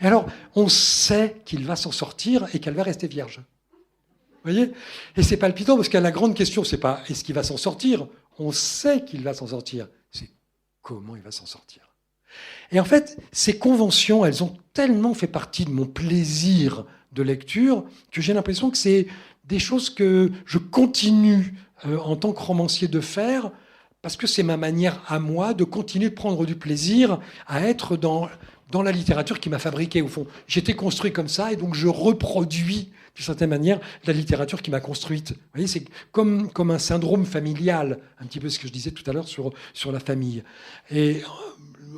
Et alors, on sait qu'il va s'en sortir et qu'elle va rester vierge. Vous voyez? Et c'est palpitant parce que la grande question, c'est pas est-ce qu'il va s'en sortir? On sait qu'il va s'en sortir. C'est comment il va s'en sortir. Et en fait, ces conventions, elles ont tellement fait partie de mon plaisir de lecture que j'ai l'impression que c'est des choses que je continue en tant que romancier de faire parce que c'est ma manière à moi de continuer de prendre du plaisir à être dans la littérature qui m'a fabriqué. Au fond, j'étais construit comme ça et donc je reproduis d'une certaine manière la littérature qui m'a construite. Vous voyez, c'est comme un syndrome familial, un petit peu ce que je disais tout à l'heure sur la famille. Et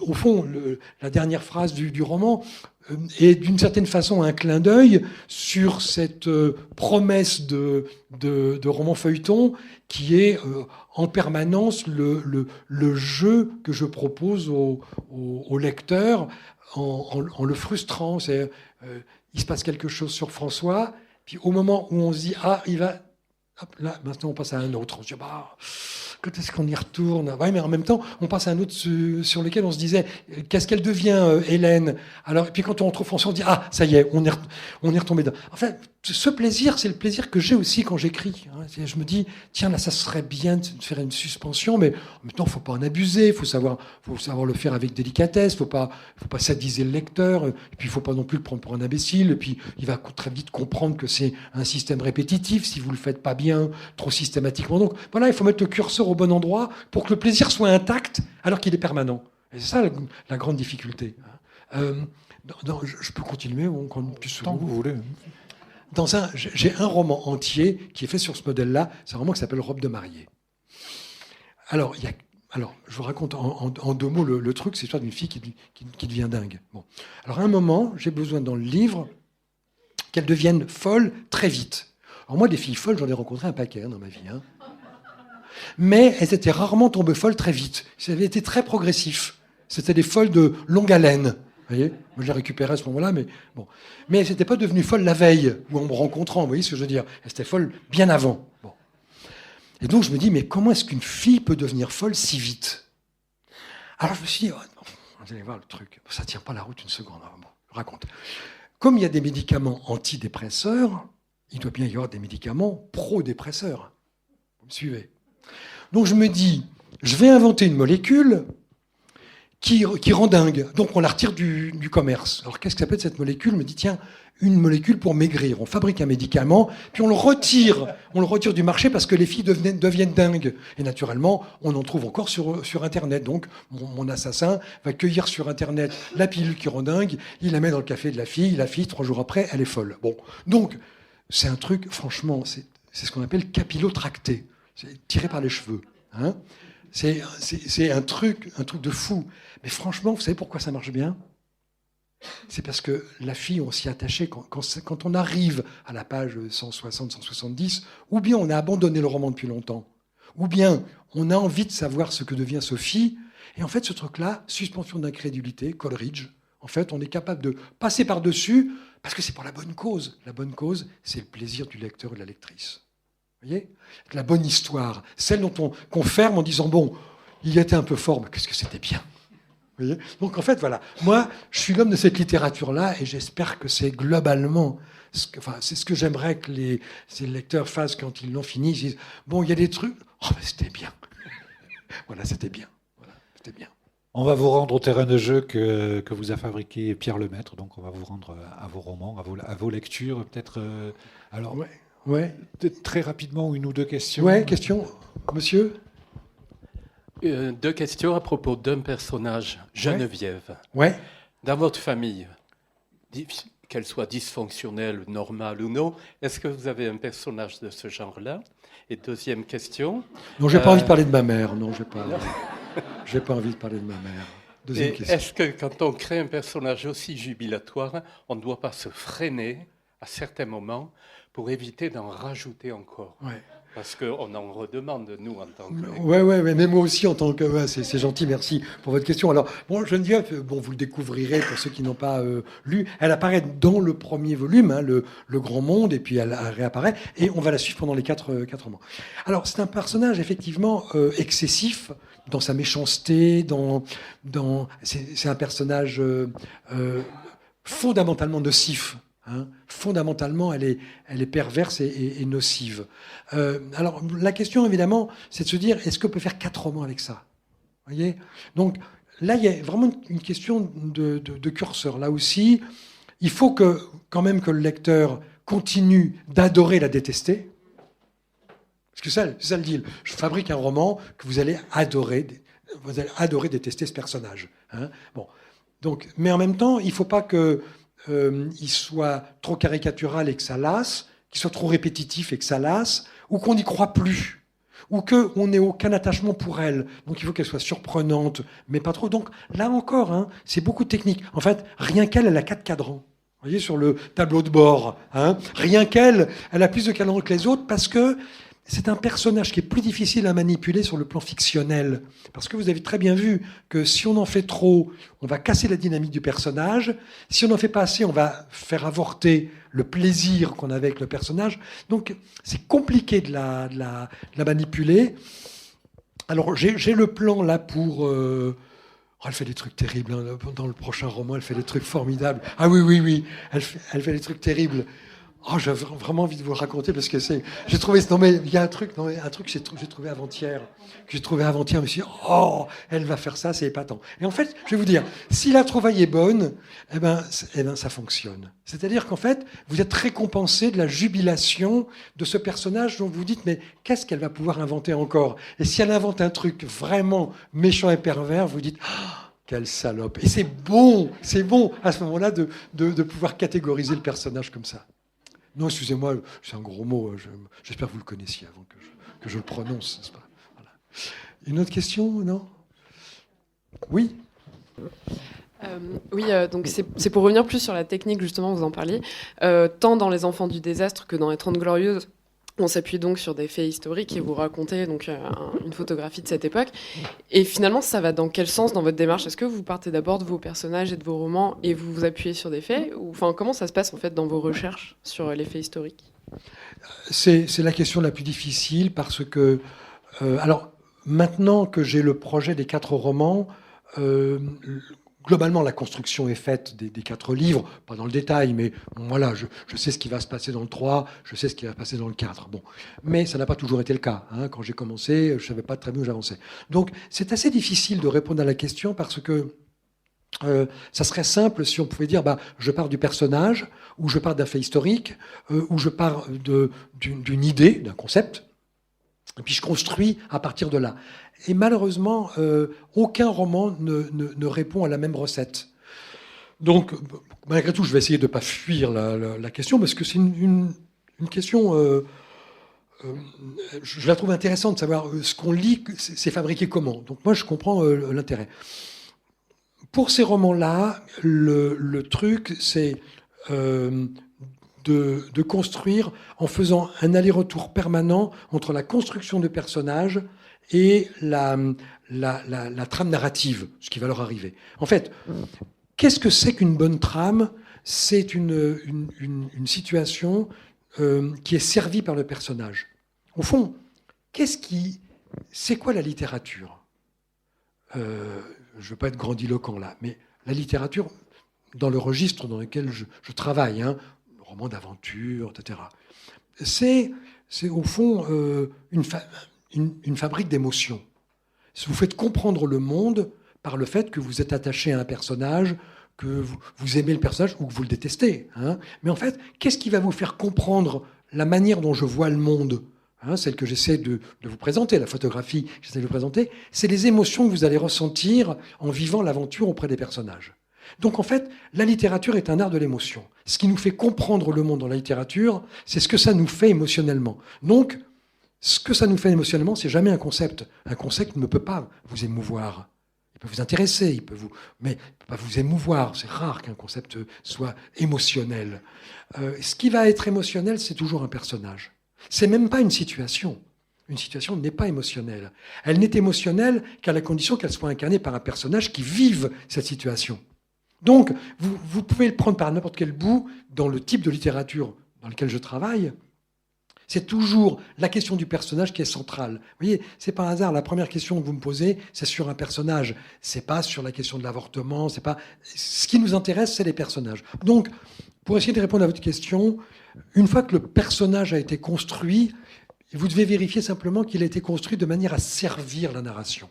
au fond, la dernière phrase du roman est d'une certaine façon un clin d'œil sur cette promesse de roman feuilleton qui est en permanence le jeu que je propose au lecteur en le frustrant. Il se passe quelque chose sur François, puis au moment où on se dit « Ah, il va... » Hop, là, maintenant, on passe à un autre. On se dit « Bah, quand est-ce qu'on y retourne ?» Ouais, mais en même temps, on passe à un autre sur lequel on se disait « Qu'est-ce qu'elle devient, Hélène ?» Alors, et puis quand on retrouve François, on dit « Ah, ça y est, on est retombé dedans. » Enfin, ce plaisir, c'est le plaisir que j'ai aussi quand j'écris. Je me dis « Tiens, là, ça serait bien de faire une suspension, mais en même temps, il ne faut pas en abuser, il faut savoir le faire avec délicatesse, il ne faut pas sadiser le lecteur, et puis il ne faut pas non plus le prendre pour un imbécile, et puis il va très vite comprendre que c'est un système répétitif si vous ne le faites pas bien, trop systématiquement. Donc voilà, il faut mettre le curseur au bon endroit pour que le plaisir soit intact alors qu'il est permanent. Et c'est ça la grande difficulté. Je peux continuer tant que vous voulez. J'ai un roman entier qui est fait sur ce modèle-là. C'est un roman qui s'appelle Robe de mariée. Alors, je vous raconte en 2 mots le truc. C'est l'histoire d'une fille qui devient dingue. Bon. Alors, à un moment, j'ai besoin dans le livre qu'elle devienne folle très vite. Alors moi, des filles folles, j'en ai rencontré un paquet dans ma vie. Hein. Mais elles étaient rarement tombées folles très vite. Ça avait été très progressif. C'était des folles de longue haleine. Vous voyez, moi je l'ai récupéré à ce moment-là, mais bon. Mais elles n'étaient pas devenues folles la veille, ou en me rencontrant, vous voyez ce que je veux dire. Elles étaient folles bien avant. Bon. Et donc je me dis, mais comment est-ce qu'une fille peut devenir folle si vite? Alors je me suis dit, oh, non, vous allez voir le truc, ça ne tient pas la route une seconde. Bon, je raconte. Comme il y a des médicaments antidépresseurs, il doit bien y avoir des médicaments pro-dépresseurs. Vous me suivez? Donc je me dis, je vais inventer une molécule qui rend dingue. Donc on la retire du commerce. Alors qu'est-ce que ça peut être cette molécule? Je me dis, tiens, une molécule pour maigrir. On fabrique un médicament, puis on le retire du marché parce que les filles deviennent dingues. Et naturellement, on en trouve encore sur Internet. Donc mon assassin va cueillir sur Internet la pilule qui rend dingue, il la met dans le café de la fille, 3 jours après, elle est folle. Bon, donc c'est un truc, franchement, c'est ce qu'on appelle capillotracté. C'est tiré par les cheveux. Hein, c'est un truc de fou. Mais franchement, vous savez pourquoi ça marche bien? C'est parce que la fille, on s'y attachait quand on arrive à la page 160, 170, ou bien on a abandonné le roman depuis longtemps, ou bien on a envie de savoir ce que devient Sophie. Et en fait, ce truc-là, suspension d'incrédulité, Coleridge, en fait, on est capable de passer par-dessus parce que c'est pour la bonne cause. La bonne cause, c'est le plaisir du lecteur et de la lectrice. Vous voyez? La bonne histoire, celle dont qu'on ferme en disant, bon, il y était un peu fort, mais qu'est-ce que c'était bien. Vous voyez? Donc en fait, voilà, moi, je suis l'homme de cette littérature-là et j'espère que c'est globalement, c'est ce que j'aimerais que ces lecteurs fassent quand ils l'ont fini. Ils disent, bon, il y a des trucs, oh, ben, c'était bien. Voilà, c'était bien. Voilà, c'était bien. On va vous rendre au terrain de jeu que vous a fabriqué Pierre Lemaitre, donc on va vous rendre à vos romans, à vos lectures, peut-être. Alors, ouais. Très rapidement, une ou deux questions. Ouais, question, monsieur. 2 questions à propos d'un personnage, Geneviève. Ouais. Dans votre famille, qu'elle soit dysfonctionnelle, normale ou non, est-ce que vous avez un personnage de ce genre-là? Et deuxième question. Non, j'ai pas envie de parler de ma mère. Non, j'ai pas envie de parler de ma mère. Deuxième question. Est-ce que quand on crée un personnage aussi jubilatoire, on ne doit pas se freiner à certains moments pour éviter d'en rajouter encore? Ouais. Parce qu'on en redemande, nous, en tant que... Ouais, mais moi aussi, en tant que... Ouais, c'est gentil, merci pour votre question. Alors, bon, Geneviève, bon, vous le découvrirez pour ceux qui n'ont pas lu. Elle apparaît dans le premier volume, hein, le Grand Monde, et puis elle réapparaît, et on va la suivre pendant les 4 romans. Alors, c'est un personnage, effectivement, excessif dans sa méchanceté, c'est un personnage fondamentalement nocif. Hein, fondamentalement, elle est perverse et nocive. Alors, la question, évidemment, c'est de se dire, est-ce qu'on peut faire 4 romans avec ça? Vous voyez? Donc, là, il y a vraiment une question de curseur. Là aussi, il faut quand même que le lecteur continue d'adorer la détester. Parce que c'est ça le deal. Je fabrique un roman que vous allez adorer détester ce personnage. Hein, bon. Donc, mais en même temps, il ne faut pas que il soit trop caricatural et que ça lasse, qu'il soit trop répétitif et que ça lasse, ou qu'on n'y croit plus, ou qu'on n'ait aucun attachement pour elle. Donc il faut qu'elle soit surprenante, mais pas trop. Donc là encore, hein, c'est beaucoup de technique. En fait, rien qu'elle, elle a 4 cadrans. Vous voyez, sur le tableau de bord. Hein, rien qu'elle, elle a plus de cadrans que les autres parce que c'est un personnage qui est plus difficile à manipuler sur le plan fictionnel. Parce que vous avez très bien vu que si on en fait trop, on va casser la dynamique du personnage. Si on n'en fait pas assez, on va faire avorter le plaisir qu'on avait avec le personnage. Donc, c'est compliqué de la manipuler. Alors, j'ai le plan là pour... elle fait des trucs terribles. Hein. Dans le prochain roman, elle fait des trucs formidables. Ah oui. Elle fait des trucs terribles. Oh, j'ai vraiment envie de vous le raconter parce que j'ai trouvé. Non, mais il y a un truc que j'ai trouvé avant-hier. Je me suis dit, oh, elle va faire ça, c'est épatant. Et en fait, je vais vous dire, si la trouvaille est bonne, eh ben, ça fonctionne. C'est-à-dire qu'en fait, vous êtes récompensé de la jubilation de ce personnage dont vous vous dites, mais qu'est-ce qu'elle va pouvoir inventer encore? Et si elle invente un truc vraiment méchant et pervers, vous dites, oh, quelle salope. Et c'est bon à ce moment-là de pouvoir catégoriser le personnage comme ça. Non, excusez-moi, c'est un gros mot. J'espère que vous le connaissiez avant que je le prononce, n'est-ce pas? Voilà. Une autre question, non? Oui. Donc c'est pour revenir plus sur la technique, justement, vous en parliez. Tant dans Les Enfants du désastre que dans Les 30 Glorieuses, on s'appuie donc sur des faits historiques et vous racontez donc une photographie de cette époque. Et finalement, ça va dans quel sens dans votre démarche? Est-ce que vous partez d'abord de vos personnages et de vos romans et vous vous appuyez sur des faits? Ou, enfin, comment ça se passe en fait dans vos recherches sur les faits historiques? C'est la question la plus difficile parce que... alors, maintenant que j'ai le projet des 4 romans, globalement, la construction est faite des 4 livres, pas dans le détail, mais bon, voilà, je sais ce qui va se passer dans le 3, je sais ce qui va se passer dans le 4. Bon. Mais ça n'a pas toujours été le cas. Hein. Quand j'ai commencé, je ne savais pas très bien où j'avançais. Donc, c'est assez difficile de répondre à la question parce que ça serait simple si on pouvait dire je pars du personnage, ou je pars d'un fait historique, ou je pars d'une idée, d'un concept, et puis je construis à partir de là. Et malheureusement, aucun roman ne répond à la même recette. Donc, malgré tout, je vais essayer de ne pas fuir la question, parce que c'est une question... je la trouve intéressante de savoir ce qu'on lit, c'est fabriqué comment. Donc moi, je comprends l'intérêt. Pour ces romans-là, le truc, c'est de construire en faisant un aller-retour permanent entre la construction de personnages et la trame narrative, ce qui va leur arriver. En fait, qu'est-ce que c'est qu'une bonne trame? C'est une situation qui est servie par le personnage. Au fond, c'est quoi la littérature? Je ne veux pas être grandiloquent là, mais la littérature, dans le registre dans lequel je travaille, roman d'aventure, etc., c'est au fond une fabrique d'émotions. Vous faites comprendre le monde par le fait que vous êtes attaché à un personnage, que vous aimez le personnage ou que vous le détestez. Mais en fait, qu'est-ce qui va vous faire comprendre la manière dont je vois le monde? Celle que j'essaie de vous présenter, la photographie que j'essaie de vous présenter, c'est les émotions que vous allez ressentir en vivant l'aventure auprès des personnages. Donc en fait, la littérature est un art de l'émotion. Ce qui nous fait comprendre le monde dans la littérature, c'est ce que ça nous fait émotionnellement. Donc, ce que ça nous fait émotionnellement, c'est jamais un concept. Un concept ne peut pas vous émouvoir. Il peut vous intéresser, mais il ne peut pas vous émouvoir. C'est rare qu'un concept soit émotionnel. Ce qui va être émotionnel, c'est toujours un personnage. C'est même pas une situation. Une situation n'est pas émotionnelle. Elle n'est émotionnelle qu'à la condition qu'elle soit incarnée par un personnage qui vive cette situation. Donc, vous pouvez le prendre par n'importe quel bout dans le type de littérature dans lequel je travaille. C'est toujours la question du personnage qui est centrale. Vous voyez, c'est pas un hasard. La première question que vous me posez, c'est sur un personnage. C'est pas sur la question de l'avortement. C'est pas. Ce qui nous intéresse, c'est les personnages. Donc, pour essayer de répondre à votre question, une fois que le personnage a été construit, vous devez vérifier simplement qu'il a été construit de manière à servir la narration.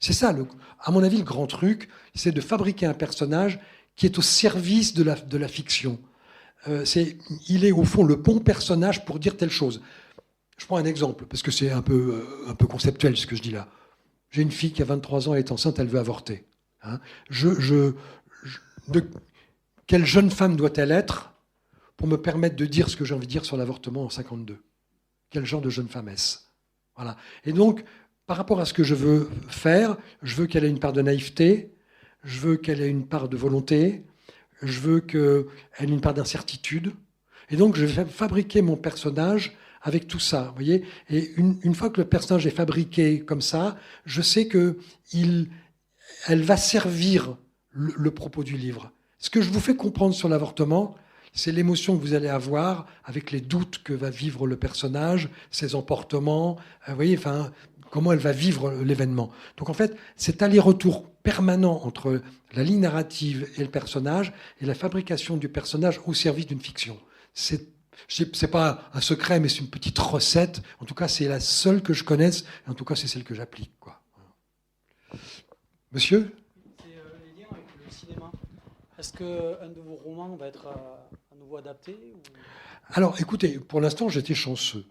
C'est ça, à mon avis, le grand truc, c'est de fabriquer un personnage qui est au service de la fiction. Il est au fond le bon personnage pour dire telle chose. Je prends un exemple, parce que c'est un peu conceptuel ce que je dis là. J'ai une fille qui a 23 ans, elle est enceinte, elle veut avorter. Quelle jeune femme doit-elle être pour me permettre de dire ce que j'ai envie de dire sur l'avortement en 52? Quel genre de jeune femme est-ce? Voilà. Et donc, par rapport à ce que je veux faire, je veux qu'elle ait une part de naïveté, je veux qu'elle ait une part de volonté, je veux qu'elle ait une part d'incertitude. Et donc, je vais fabriquer mon personnage avec tout ça. Vous voyez. Et une fois que le personnage est fabriqué comme ça, je sais qu'elle va servir le propos du livre. Ce que je vous fais comprendre sur l'avortement, c'est l'émotion que vous allez avoir avec les doutes que va vivre le personnage, ses emportements, vous voyez, comment elle va vivre l'événement. Donc en fait, cet aller-retour permanent entre la ligne narrative et le personnage, et la fabrication du personnage au service d'une fiction. C'est pas un secret, mais c'est une petite recette. En tout cas, c'est la seule que je connaisse, et en tout cas, c'est celle que j'applique, quoi. Monsieur ? C'est les liens avec le cinéma. Est-ce qu'un de vos romans va être à nouveau adapté ou... Alors, écoutez, pour l'instant, j'étais chanceux.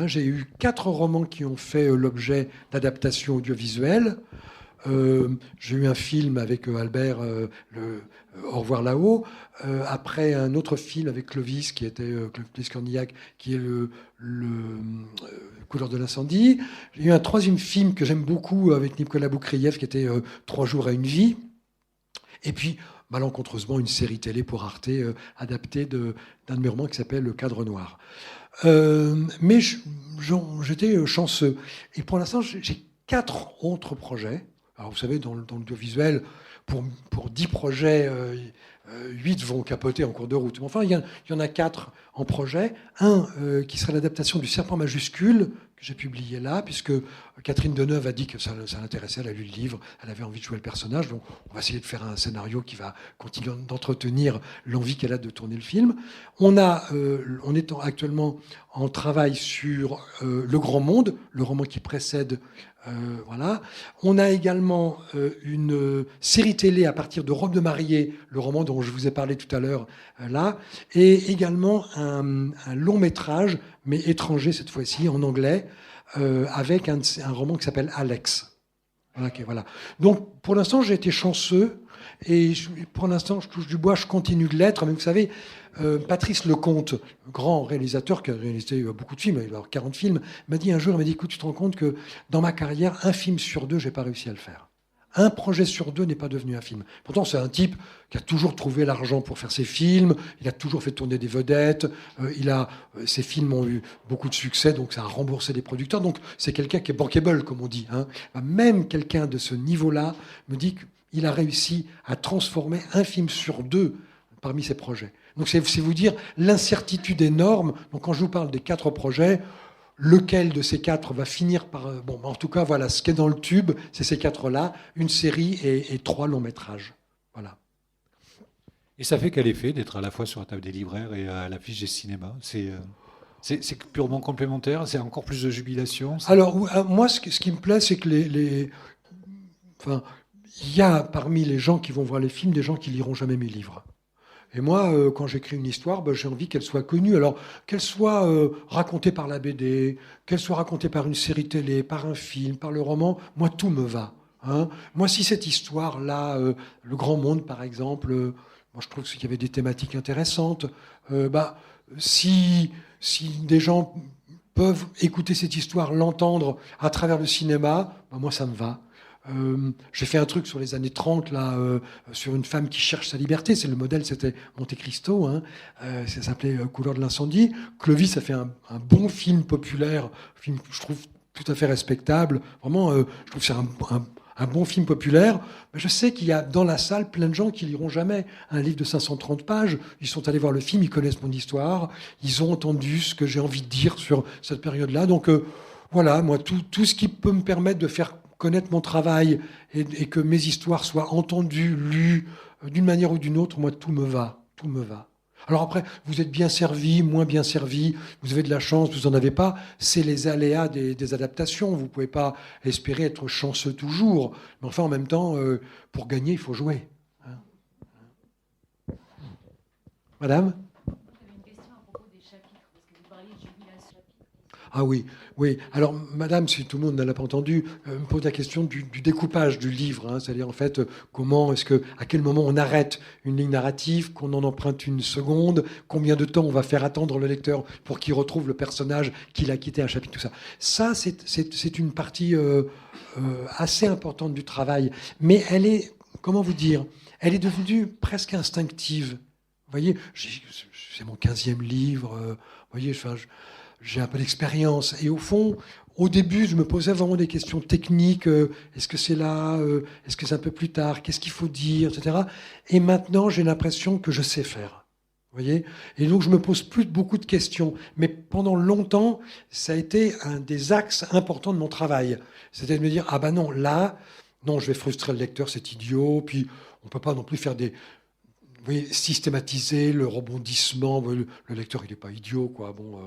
J'ai eu 4 romans qui ont fait l'objet d'adaptations audiovisuelles. J'ai eu un film avec Albert, Au revoir là-haut. Après, un autre film avec Clovis, qui était Clovis Cornillac, qui est le Couleur de l'incendie. J'ai eu un 3e film que j'aime beaucoup avec Nicolas Boukrieff, qui était 3 jours à une vie. Et puis, malencontreusement, une série télé pour Arte adaptée d'un de mes romans qui s'appelle Le Cadre Noir. Mais j'étais chanceux. Et pour l'instant, j'ai 4 autres projets. Alors, vous savez, dans l'audiovisuel, pour 10 projets, 8 vont capoter en cours de route. Mais enfin, il y en a 4 en projet. Un qui serait l'adaptation du Serpent majuscule, que j'ai publié là, puisque Catherine Deneuve a dit que ça l'intéressait, elle a lu le livre, elle avait envie de jouer le personnage. Donc on va essayer de faire un scénario qui va continuer d'entretenir l'envie qu'elle a de tourner le film. On est actuellement en travail sur Le Grand Monde, le roman qui précède. Voilà. On a également une série télé à partir de Robe de mariée, le roman dont je vous ai parlé tout à l'heure, là, et également un long métrage, mais étranger cette fois-ci, en anglais, avec un roman qui s'appelle Alex. Voilà. Donc, pour l'instant, j'ai été chanceux, et pour l'instant, je touche du bois, je continue de l'être, mais vous savez, Patrice Lecomte, grand réalisateur qui a réalisé beaucoup de films, il va avoir 40 films, m'a dit un jour, écoute, tu te rends compte que dans ma carrière, un film sur 2, j'ai pas réussi à le faire. Un projet sur 2 n'est pas devenu un film. Pourtant, c'est un type qui a toujours trouvé l'argent pour faire ses films, il a toujours fait tourner des vedettes, ses films ont eu beaucoup de succès, donc ça a remboursé des producteurs. Donc c'est quelqu'un qui est bankable, comme on dit. Hein. Même quelqu'un de ce niveau-là me dit qu'il a réussi à transformer un film sur 2 parmi ses projets. Donc c'est vous dire l'incertitude énorme. Donc quand je vous parle des 4 projets, lequel de ces 4 va finir par... Bon, en tout cas, voilà, ce qui est dans le tube, c'est ces 4-là, une série et 3 longs métrages. Voilà. Et ça fait quel effet d'être à la fois sur la table des libraires et à l'affiche des cinémas? C'est purement complémentaire? C'est encore plus de jubilation? Alors, moi, ce qui me plaît, c'est que enfin, il y a parmi les gens qui vont voir les films des gens qui liront jamais mes livres. Et moi, quand j'écris une histoire, j'ai envie qu'elle soit connue. Alors, qu'elle soit racontée par la BD, qu'elle soit racontée par une série télé, par un film, par le roman, moi, tout me va. Hein. Moi, si cette histoire-là, Le Grand Monde, par exemple, moi, je trouve qu'il y avait des thématiques intéressantes. Si des gens peuvent écouter cette histoire, l'entendre à travers le cinéma, moi, ça me va. J'ai fait un truc sur les années 30 là, sur une femme qui cherche sa liberté. C'est le modèle, c'était Monte Cristo. Hein. Ça s'appelait Couleur de l'incendie. Clovis a fait un bon film populaire, film que je trouve tout à fait respectable. Vraiment, je trouve que c'est un bon film populaire. Mais je sais qu'il y a dans la salle plein de gens qui liront jamais un livre de 530 pages. Ils sont allés voir le film, ils connaissent mon histoire, ils ont entendu ce que j'ai envie de dire sur cette période-là. Donc voilà, moi, tout ce qui peut me permettre de faire connaître mon travail et que mes histoires soient entendues, lues, d'une manière ou d'une autre, moi, tout me va. Tout me va. Alors après, vous êtes bien servi, moins bien servi, vous avez de la chance, vous n'en avez pas. C'est les aléas des adaptations. Vous ne pouvez pas espérer être chanceux toujours. Mais enfin, en même temps, pour gagner, il faut jouer. Hein. Madame ? Ah oui. Alors, madame, si tout le monde ne l'a pas entendu, me pose la question du découpage du livre. Hein, c'est-à-dire, en fait, à quel moment on arrête une ligne narrative, qu'on en emprunte une seconde, combien de temps on va faire attendre le lecteur pour qu'il retrouve le personnage qu'il a quitté un chapitre, tout ça. Ça, c'est une partie assez importante du travail. Mais elle est, comment vous dire, elle est devenue presque instinctive. Vous voyez, c'est mon 15e livre. Vous voyez, j'ai un peu d'expérience. Et au fond, au début, je me posais vraiment des questions techniques. Est-ce que c'est là? Est-ce que c'est un peu plus tard? Qu'est-ce qu'il faut dire, etc. Et maintenant, j'ai l'impression que je sais faire. Vous voyez? Et donc, je me pose plus beaucoup de questions. Mais pendant longtemps, ça a été un des axes importants de mon travail. C'était de me dire, non, là, non, je vais frustrer le lecteur, c'est idiot. Puis, on peut pas non plus faire vous voyez, systématiser le rebondissement. Le lecteur, il n'est pas idiot, quoi. Bon,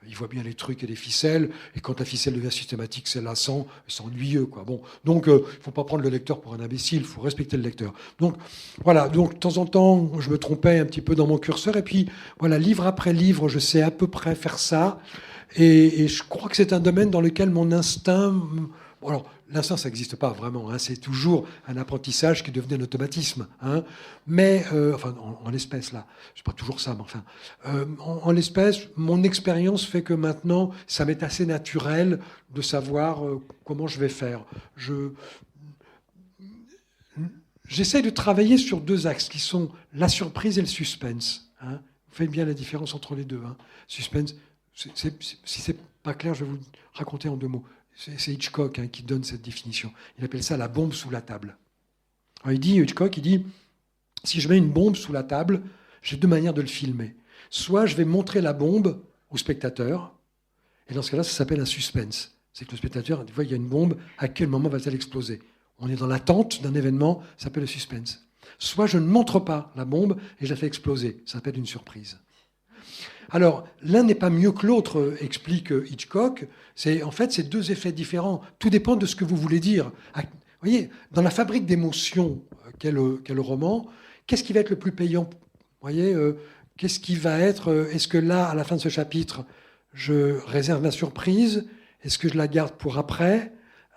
il voit bien les trucs et les ficelles. Et quand la ficelle devient systématique, c'est lassant, c'est ennuyeux, quoi. Bon, donc, il ne faut pas prendre le lecteur pour un imbécile. Il faut respecter le lecteur. Donc, voilà. Donc, de temps en temps, je me trompais un petit peu dans mon curseur. Et puis, voilà, livre après livre, je sais à peu près faire ça. Et je crois que c'est un domaine dans lequel mon instinct... Bon, alors, l'instinct, ça n'existe pas vraiment. Hein, c'est toujours un apprentissage qui devenait un automatisme. Hein, mais, en l'espèce, là, c'est pas toujours ça, mais enfin, en l'espèce, mon expérience fait que maintenant, ça m'est assez naturel de savoir comment je vais faire. J'essaie de travailler sur 2 axes qui sont la surprise et le suspense. Hein. Vous faites bien la différence entre les deux. Hein. Suspense, si c'est pas clair, je vais vous raconter en 2 mots. C'est Hitchcock qui donne cette définition. Il appelle ça la bombe sous la table. Alors Hitchcock, il dit, Si je mets une bombe sous la table, j'ai 2 manières de le filmer. Soit je vais montrer la bombe au spectateur, et dans ce cas-là, ça s'appelle un suspense. C'est que le spectateur, des fois, il y a une bombe, à quel moment va-t-elle exploser? On est dans l'attente d'un événement, ça s'appelle le suspense. Soit je ne montre pas la bombe et je la fais exploser, ça s'appelle une surprise. Alors, l'un n'est pas mieux que l'autre, explique Hitchcock. En fait, c'est 2 effets différents. Tout dépend de ce que vous voulez dire. Vous voyez, dans la fabrique d'émotions qu'est le roman, qu'est-ce qui va être le plus payant? Vous voyez, qu'est-ce qui va être... Est-ce que là, à la fin de ce chapitre, je réserve la surprise? Est-ce que je la garde pour après?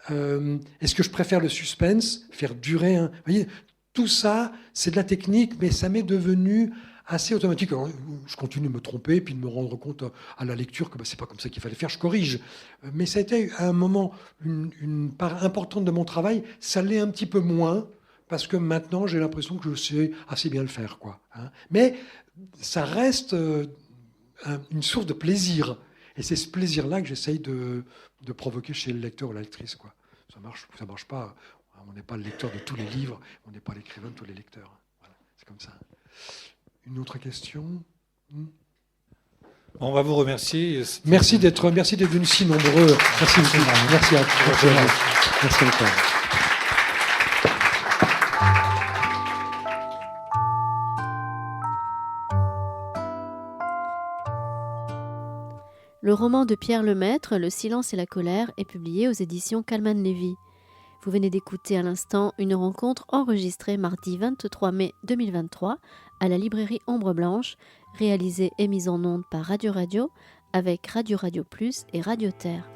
Est-ce que je préfère le suspense, faire durer un... Vous voyez, tout ça, c'est de la technique, mais ça m'est devenu assez automatique. Alors, je continue de me tromper, puis de me rendre compte à la lecture que c'est pas comme ça qu'il fallait faire, je corrige. Mais ça a été à un moment une part importante de mon travail. Ça l'est un petit peu moins, parce que maintenant, j'ai l'impression que je sais assez bien le faire, quoi. Mais ça reste une source de plaisir. Et c'est ce plaisir-là que j'essaye de provoquer chez le lecteur ou la lectrice, quoi. Ça marche pas. On n'est pas le lecteur de tous les livres, on n'est pas l'écrivain de tous les lecteurs. Voilà, c'est comme ça. Une autre question? On va vous remercier. Merci d'être venus si nombreux. Merci beaucoup. Merci à vous. Merci encore. Le roman de Pierre Lemaître, Le silence et la colère, est publié aux éditions Calman Lévy. Vous venez d'écouter à l'instant une rencontre enregistrée mardi 23 mai 2023 à la librairie Ombre Blanche, réalisée et mise en onde par Radio Radio avec Radio Radio Plus et Radio Terre.